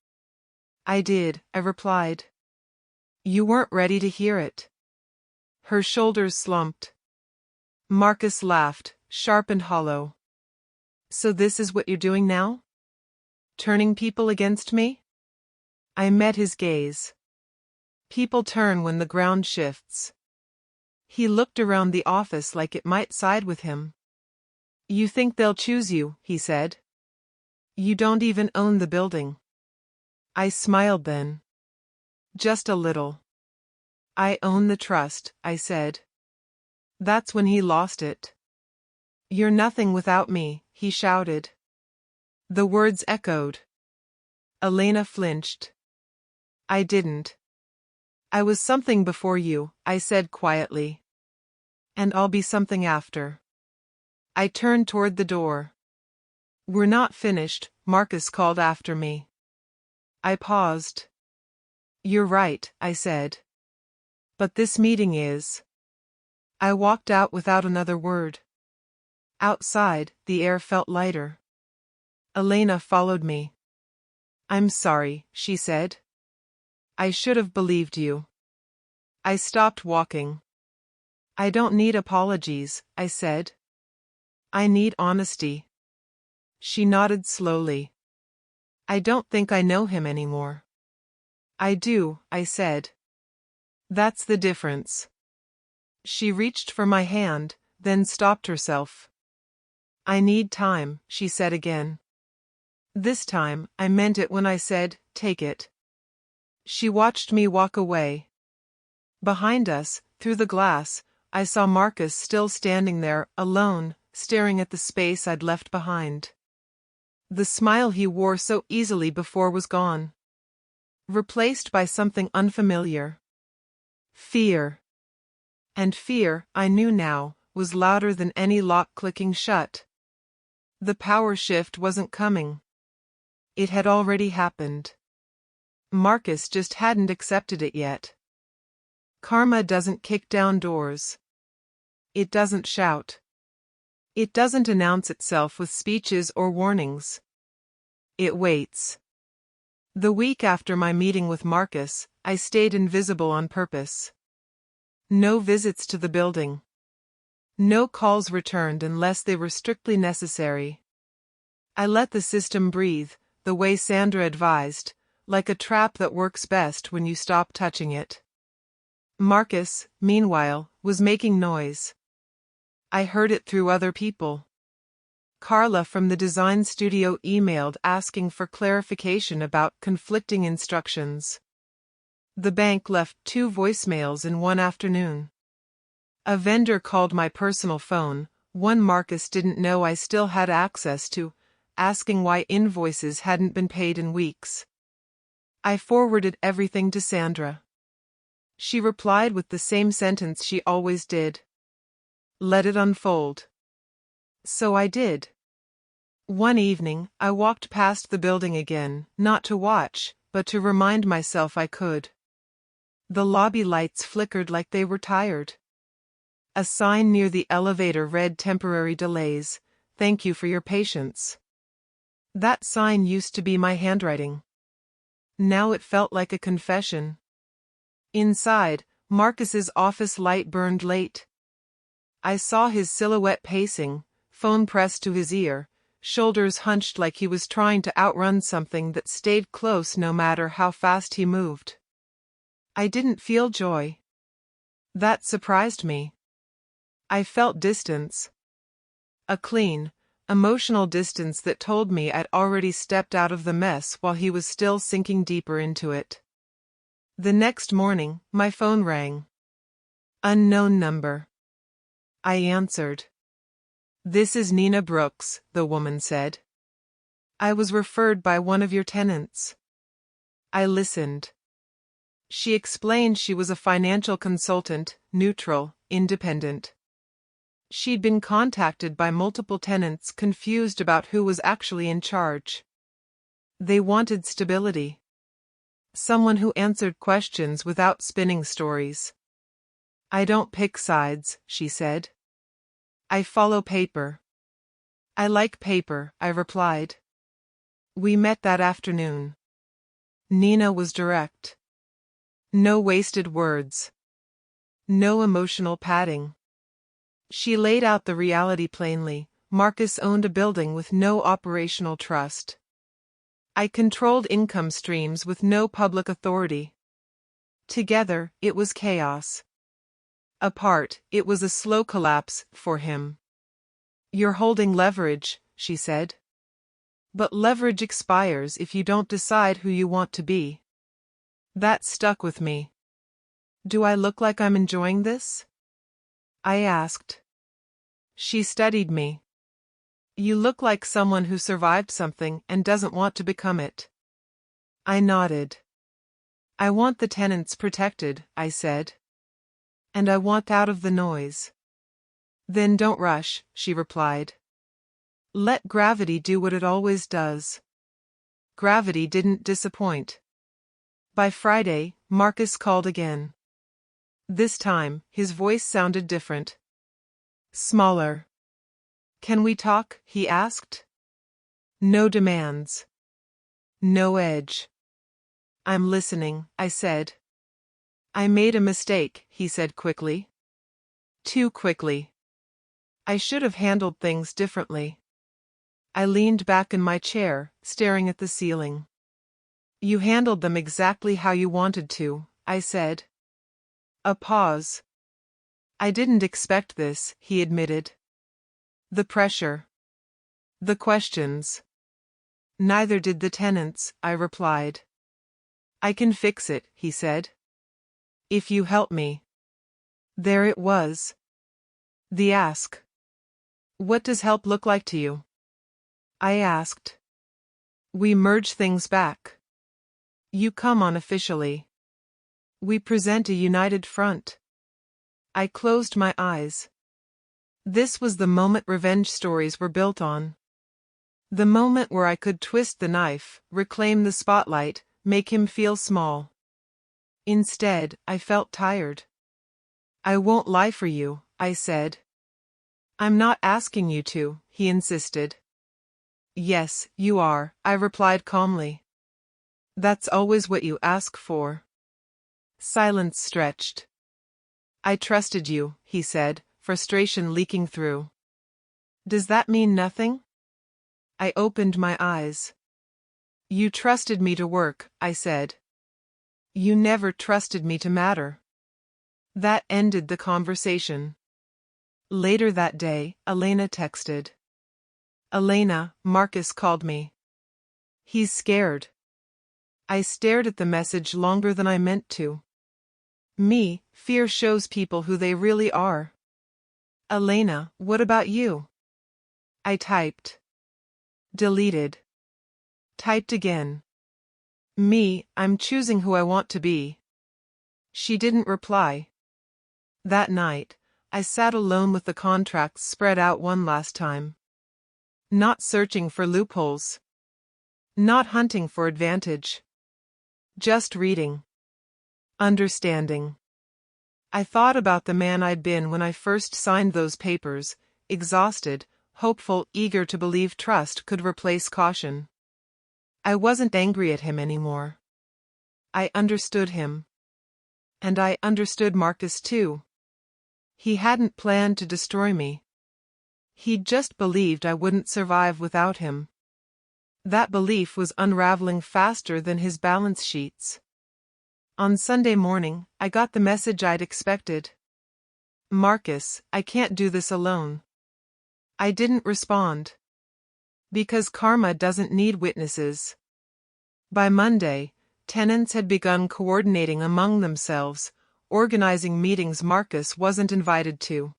I did, I replied. You weren't ready to hear it. Her shoulders slumped. Marcus laughed, sharp and hollow. So this is what you're doing now? Turning people against me? I met his gaze. People turn when the ground shifts. He looked around the office like it might side with him. You think they'll choose you, he said. You don't even own the building. I smiled then. Just a little. I own the trust, I said. That's when he lost it. You're nothing without me, he shouted. The words echoed. Elena flinched. I didn't. I was something before you, I said quietly. And I'll be something after. I turned toward the door. We're not finished, Marcus called after me. I paused. You're right, I said. But this meeting is. I walked out without another word. Outside, the air felt lighter. Elena followed me. I'm sorry, she said. I should have believed you. I stopped walking. I don't need apologies, I said. I need honesty. She nodded slowly. I don't think I know him anymore. I do, I said. That's the difference. She reached for my hand, then stopped herself. I need time, she said again. This time, I meant it when I said, take it. She watched me walk away. Behind us, through the glass, I saw Marcus still standing there, alone, staring at the space I'd left behind. The smile he wore so easily before was gone. Replaced by something unfamiliar. Fear. And fear, I knew now, was louder than any lock clicking shut. The power shift wasn't coming. It had already happened. Marcus just hadn't accepted it yet. Karma doesn't kick down doors. It doesn't shout. It doesn't announce itself with speeches or warnings. It waits. The week after my meeting with Marcus, I stayed invisible on purpose. No visits to the building. No calls returned unless they were strictly necessary. I let the system breathe, the way Sandra advised, like a trap that works best when you stop touching it. Marcus, meanwhile, was making noise. I heard it through other people. Carla from the design studio emailed asking for clarification about conflicting instructions. The bank left 2 voicemails in one afternoon. A vendor called my personal phone, one Marcus didn't know I still had access to, asking why invoices hadn't been paid in weeks. I forwarded everything to Sandra. She replied with the same sentence she always did. Let it unfold. So I did. One evening, I walked past the building again, not to watch, but to remind myself I could. The lobby lights flickered like they were tired. A sign near the elevator read temporary delays, thank you for your patience. That sign used to be my handwriting. Now it felt like a confession. Inside, Marcus's office light burned late. I saw his silhouette pacing, phone pressed to his ear, shoulders hunched like he was trying to outrun something that stayed close no matter how fast he moved. I didn't feel joy. That surprised me. I felt distance. A clean, emotional distance that told me I'd already stepped out of the mess while he was still sinking deeper into it. The next morning, my phone rang. Unknown number. I answered. This is Nina Brooks, the woman said. I was referred by one of your tenants. I listened. She explained she was a financial consultant, neutral, independent. She'd been contacted by multiple tenants confused about who was actually in charge. They wanted stability. Someone who answered questions without spinning stories. I don't pick sides, she said. I follow paper. I like paper, I replied. We met that afternoon. Nina was direct. No wasted words. No emotional padding. She laid out the reality plainly. Marcus owned a building with no operational trust. I controlled income streams with no public authority. Together, it was chaos. Apart, it was a slow collapse for him. You're holding leverage, she said. But leverage expires if you don't decide who you want to be. That stuck with me. Do I look like I'm enjoying this? I asked. She studied me. You look like someone who survived something and doesn't want to become it. I nodded. I want the tenants protected, I said. And I want out of the noise. Then don't rush, she replied. Let gravity do what it always does. Gravity didn't disappoint. By Friday, Marcus called again. This time, his voice sounded different. Smaller. Can we talk? He asked. No demands. No edge. I'm listening, I said. I made a mistake, he said quickly. Too quickly. I should have handled things differently. I leaned back in my chair, staring at the ceiling. You handled them exactly how you wanted to, I said. A pause. I didn't expect this, he admitted. The pressure. The questions. Neither did the tenants, I replied. I can fix it, he said. If you help me. There it was. The ask. What does help look like to you? I asked. We merge things back. You come on officially. We present a united front. I closed my eyes. This was the moment revenge stories were built on. The moment where I could twist the knife, reclaim the spotlight, make him feel small. Instead, I felt tired. I won't lie for you, I said. I'm not asking you to, he insisted. Yes, you are, I replied calmly. That's always what you ask for. Silence stretched. I trusted you, he said, frustration leaking through. Does that mean nothing? I opened my eyes. You trusted me to work, I said. You never trusted me to matter. That ended the conversation. Later that day, Elena texted. Elena, Marcus called me. He's scared. I stared at the message longer than I meant to. Me, fear shows people who they really are. Elena, what about you? I typed. Deleted. Typed again. Me, I'm choosing who I want to be. She didn't reply. That night, I sat alone with the contracts spread out one last time. Not searching for loopholes. Not hunting for advantage. Just reading. Understanding. I thought about the man I'd been when I first signed those papers, exhausted, hopeful, eager to believe trust could replace caution. I wasn't angry at him anymore. I understood him. And I understood Marcus too. He hadn't planned to destroy me. He'd just believed I wouldn't survive without him. That belief was unraveling faster than his balance sheets. On Sunday morning, I got the message I'd expected. Marcus, I can't do this alone. I didn't respond. Because karma doesn't need witnesses. By Monday, tenants had begun coordinating among themselves, organizing meetings Marcus wasn't invited to.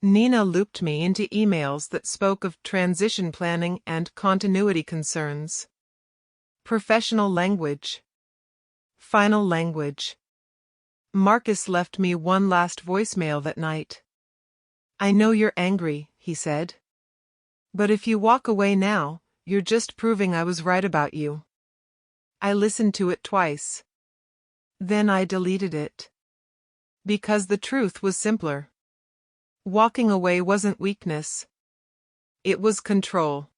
Nina looped me into emails that spoke of transition planning and continuity concerns. Professional language. Final language. Marcus left me one last voicemail that night. I know you're angry, he said. But if you walk away now, you're just proving I was right about you. I listened to it twice. Then I deleted it. Because the truth was simpler. Walking away wasn't weakness. It was control.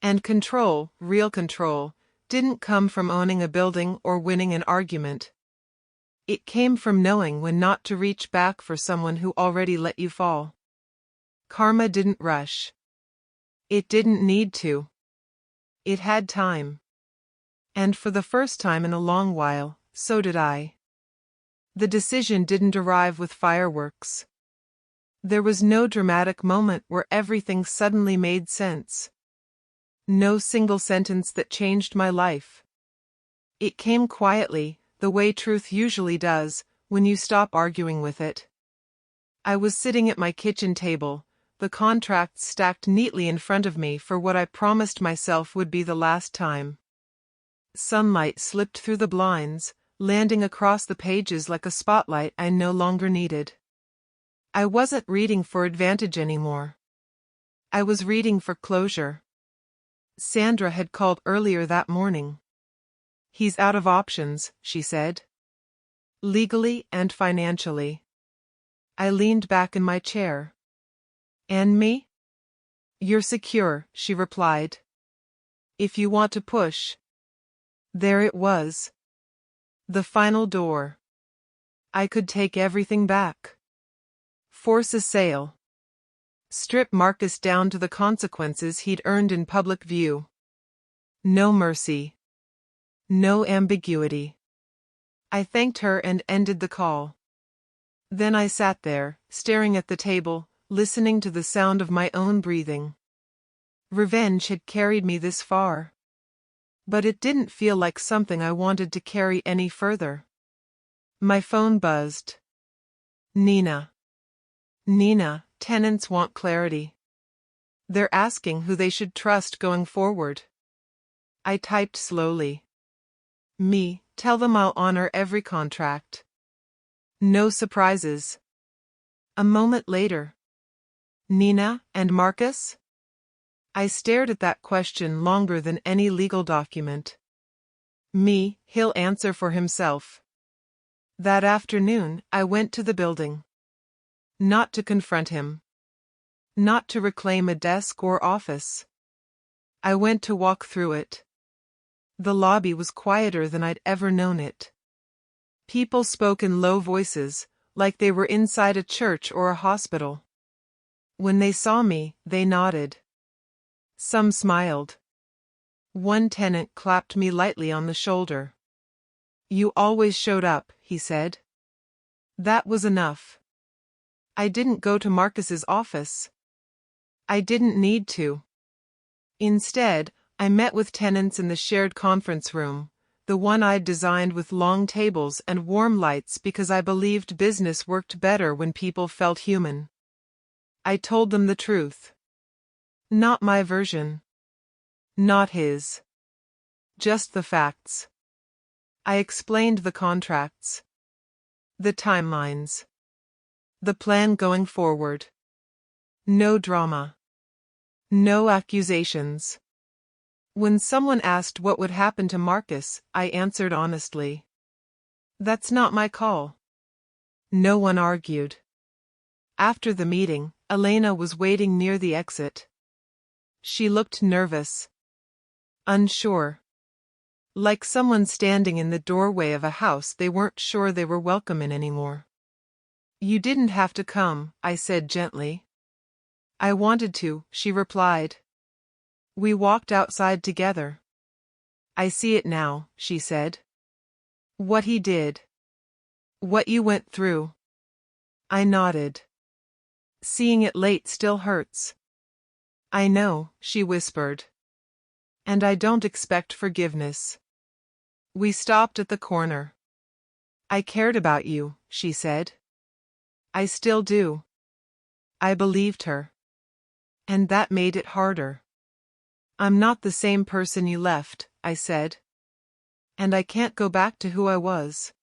And control, real control, didn't come from owning a building or winning an argument. It came from knowing when not to reach back for someone who already let you fall. Karma didn't rush. It didn't need to. It had time. And for the first time in a long while, so did I. The decision didn't arrive with fireworks. There was no dramatic moment where everything suddenly made sense. No single sentence that changed my life. It came quietly, the way truth usually does, when you stop arguing with it. I was sitting at my kitchen table, the contracts stacked neatly in front of me for what I promised myself would be the last time. Sunlight slipped through the blinds, landing across the pages like a spotlight I no longer needed. I wasn't reading for advantage anymore. I was reading for closure. Sandra had called earlier that morning. He's out of options, she said. Legally and financially. I leaned back in my chair. And me? You're secure, she replied. If you want to push. There it was. The final door. I could take everything back. Force a sale. Strip Marcus down to the consequences he'd earned in public view. No mercy. No ambiguity. I thanked her and ended the call. Then I sat there, staring at the table, listening to the sound of my own breathing. Revenge had carried me this far. But it didn't feel like something I wanted to carry any further. My phone buzzed. Nina. Nina, tenants want clarity. They're asking who they should trust going forward. I typed slowly. Me, tell them I'll honor every contract. No surprises. A moment later. Nina and Marcus? I stared at that question longer than any legal document. Me, he'll answer for himself. That afternoon, I went to the building. Not to confront him. Not to reclaim a desk or office. I went to walk through it. The lobby was quieter than I'd ever known it. People spoke in low voices, like they were inside a church or a hospital. When they saw me, they nodded. Some smiled. One tenant clapped me lightly on the shoulder. You always showed up, he said. That was enough. I didn't go to Marcus's office. I didn't need to. Instead, I met with tenants in the shared conference room, the one I'd designed with long tables and warm lights because I believed business worked better when people felt human. I told them the truth. Not my version. Not his. Just the facts. I explained the contracts. The timelines. The plan going forward. No drama. No accusations. When someone asked what would happen to Marcus, I answered honestly. That's not my call. No one argued. After the meeting, Elena was waiting near the exit. She looked nervous. Unsure. Like someone standing in the doorway of a house they weren't sure they were welcome in anymore. You didn't have to come, I said gently. I wanted to, she replied. We walked outside together. I see it now, she said. What he did. What you went through. I nodded. Seeing it late still hurts. I know, she whispered. And I don't expect forgiveness. We stopped at the corner. I cared about you, she said. I still do. I believed her. And that made it harder. I'm not the same person you left, I said. And I can't go back to who I was.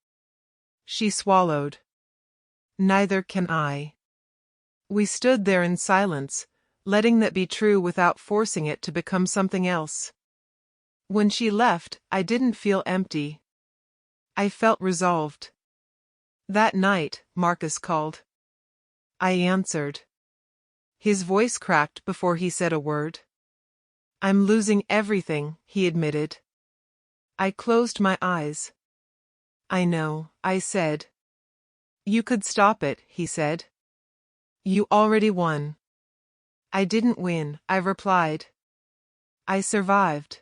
She swallowed. Neither can I. We stood there in silence, letting that be true without forcing it to become something else. When she left, I didn't feel empty. I felt resolved. That night, Marcus called. I answered. His voice cracked before he said a word. I'm losing everything, he admitted. I closed my eyes. I know, I said. You could stop it, he said. You already won. I didn't win, I replied. I survived.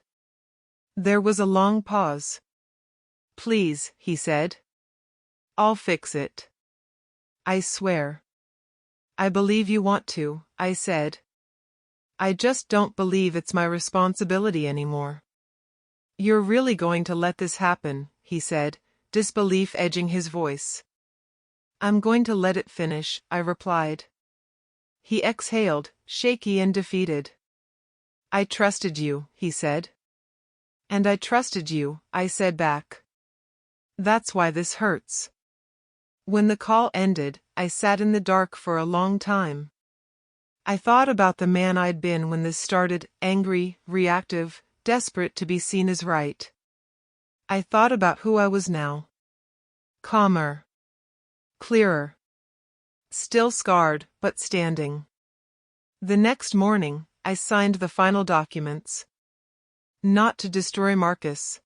There was a long pause. Please, he said. I'll fix it. I swear. I believe you want to, I said. I just don't believe it's my responsibility anymore. You're really going to let this happen, he said, disbelief edging his voice. I'm going to let it finish, I replied. He exhaled, shaky and defeated. I trusted you, he said. And I trusted you, I said back. That's why this hurts. When the call ended, I sat in the dark for a long time. I thought about the man I'd been when this started, angry, reactive, desperate to be seen as right. I thought about who I was now. Calmer. Clearer. Still scarred, but standing. The next morning, I signed the final documents. Not to destroy Marcus.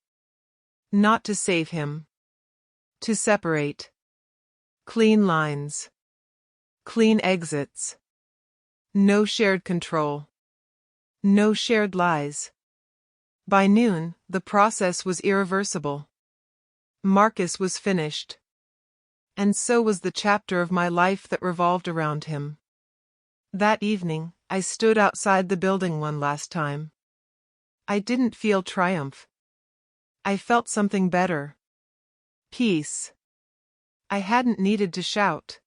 Not to save him. To separate. Clean lines. Clean exits. No shared control. No shared lies. By noon, the process was irreversible. Marcus was finished. And so was the chapter of my life that revolved around him. That evening, I stood outside the building one last time. I didn't feel triumph. I felt something better. Peace. I hadn't needed to shout.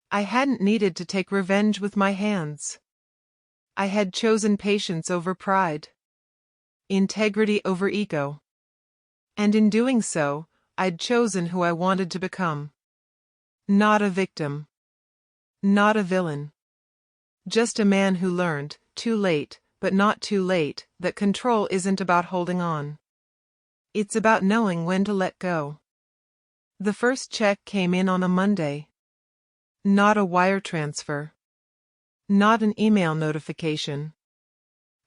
I hadn't needed to take revenge with my hands. I had chosen patience over pride. Integrity over ego. And in doing so, I'd chosen who I wanted to become. Not a victim. Not a villain. Just a man who learned, too late, but not too late, that control isn't about holding on. It's about knowing when to let go. The first check came in on a Monday. Not a wire transfer. Not an email notification.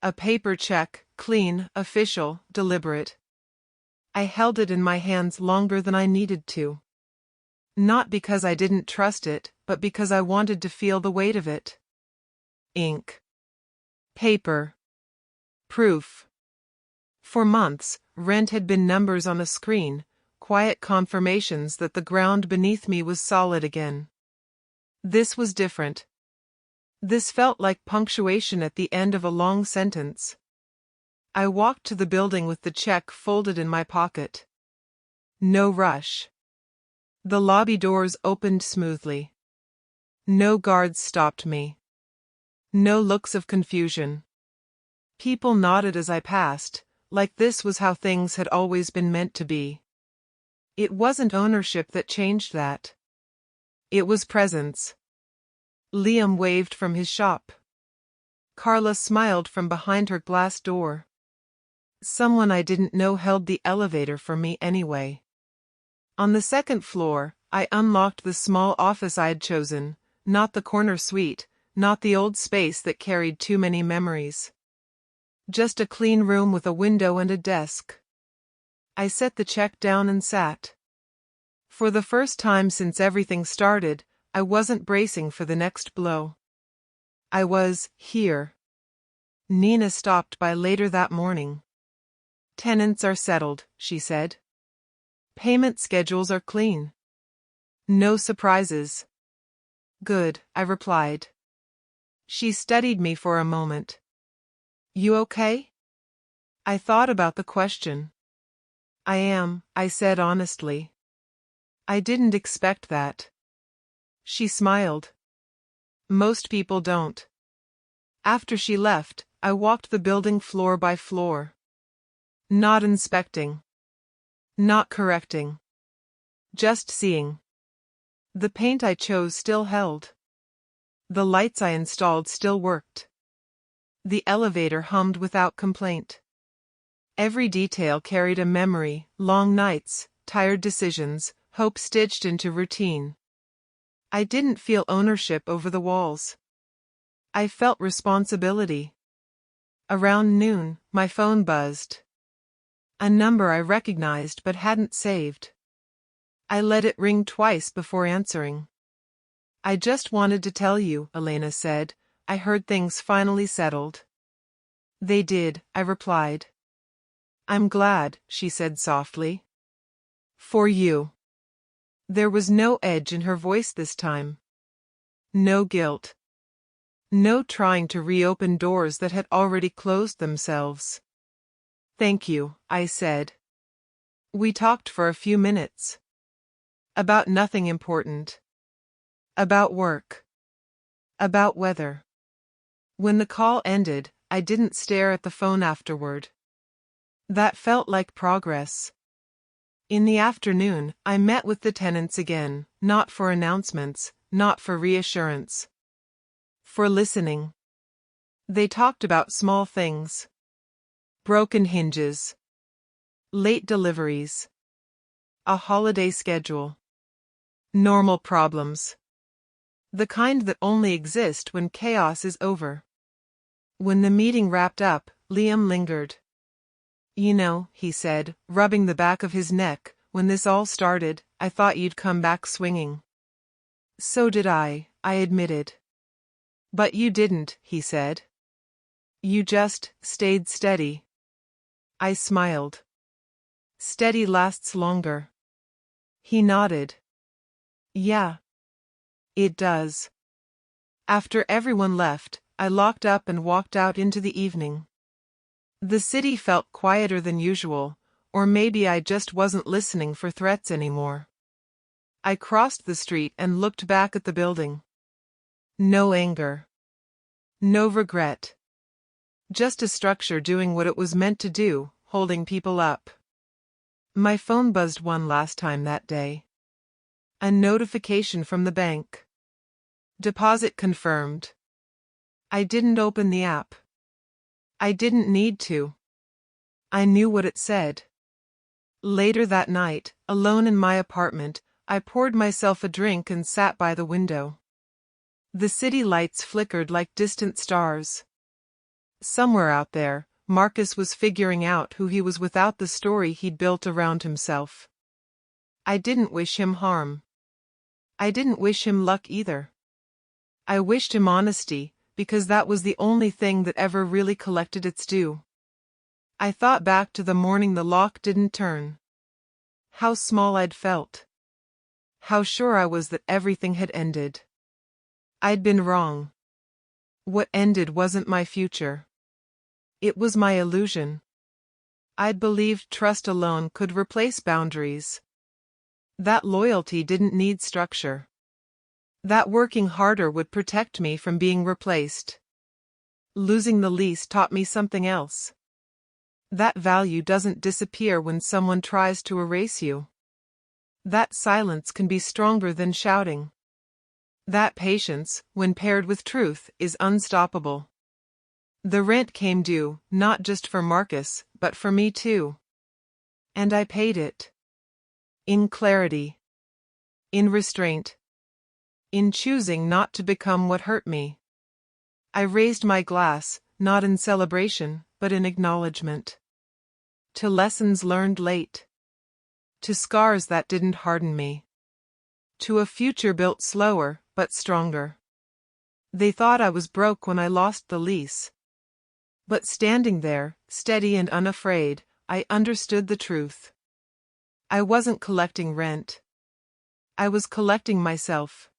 A paper check, clean, official, deliberate. I held it in my hands longer than I needed to. Not because I didn't trust it, but because I wanted to feel the weight of it. Ink. Paper. Proof. For months, rent had been numbers on a screen, quiet confirmations that the ground beneath me was solid again. This was different. This felt like punctuation at the end of a long sentence. I walked to the building with the check folded in my pocket. No rush. The lobby doors opened smoothly. No guards stopped me. No looks of confusion. People nodded as I passed, like this was how things had always been meant to be. It wasn't ownership that changed that. It was presence. Liam waved from his shop. Carla smiled from behind her glass door. Someone I didn't know held the elevator for me anyway. On the second floor, I unlocked the small office I had chosen, not the corner suite, not the old space that carried too many memories. Just a clean room with a window and a desk. I set the check down and sat. For the first time since everything started, I wasn't bracing for the next blow. I was here. Nina stopped by later that morning. Tenants are settled, she said. Payment schedules are clean. No surprises. Good, I replied. She studied me for a moment. You okay? I thought about the question. I am, I said honestly. I didn't expect that. She smiled. Most people don't. After she left, I walked the building floor by floor. Not inspecting. Not correcting. Just seeing. The paint I chose still held. The lights I installed still worked. The elevator hummed without complaint. Every detail carried a memory, long nights, tired decisions, hope stitched into routine. I didn't feel ownership over the walls. I felt responsibility. Around noon, my phone buzzed. A number I recognized but hadn't saved. I let it ring twice before answering. I just wanted to tell you, Elena said. I heard things finally settled. They did, I replied. I'm glad, she said softly. For you. There was no edge in her voice this time. No guilt. No trying to reopen doors that had already closed themselves. Thank you, I said. We talked for a few minutes. About nothing important. About work. About weather. When the call ended, I didn't stare at the phone afterward. That felt like progress. In the afternoon, I met with the tenants again, not for announcements, not for reassurance. For listening. They talked about small things. Broken hinges. Late deliveries. A holiday schedule. Normal problems. The kind that only exist when chaos is over. When the meeting wrapped up, Liam lingered. You know, he said, rubbing the back of his neck, when this all started, I thought you'd come back swinging. So did I admitted. But you didn't, he said. You just stayed steady. I smiled. Steady lasts longer. He nodded. Yeah. It does. After everyone left, I locked up and walked out into the evening. The city felt quieter than usual, or maybe I just wasn't listening for threats anymore. I crossed the street and looked back at the building. No anger. No regret. Just a structure doing what it was meant to do, holding people up. My phone buzzed one last time that day. A notification from the bank. Deposit confirmed. I didn't open the app. I didn't need to. I knew what it said. Later that night, alone in my apartment, I poured myself a drink and sat by the window. The city lights flickered like distant stars. Somewhere out there, Marcus was figuring out who he was without the story he'd built around himself. I didn't wish him harm. I didn't wish him luck either. I wished him honesty, because that was the only thing that ever really collected its due. I thought back to the morning the lock didn't turn. How small I'd felt. How sure I was that everything had ended. I'd been wrong. What ended wasn't my future. It was my illusion. I'd believed trust alone could replace boundaries. That loyalty didn't need structure. That working harder would protect me from being replaced. Losing the lease taught me something else. That value doesn't disappear when someone tries to erase you. That silence can be stronger than shouting. That patience, when paired with truth, is unstoppable. The rent came due, not just for Marcus, but for me too. And I paid it. In clarity. In restraint. In choosing not to become what hurt me. I raised my glass, not in celebration, but in acknowledgement. To lessons learned late. To scars that didn't harden me. To a future built slower, but stronger. They thought I was broke when I lost the lease. But standing there, steady and unafraid, I understood the truth. I wasn't collecting rent. I was collecting myself.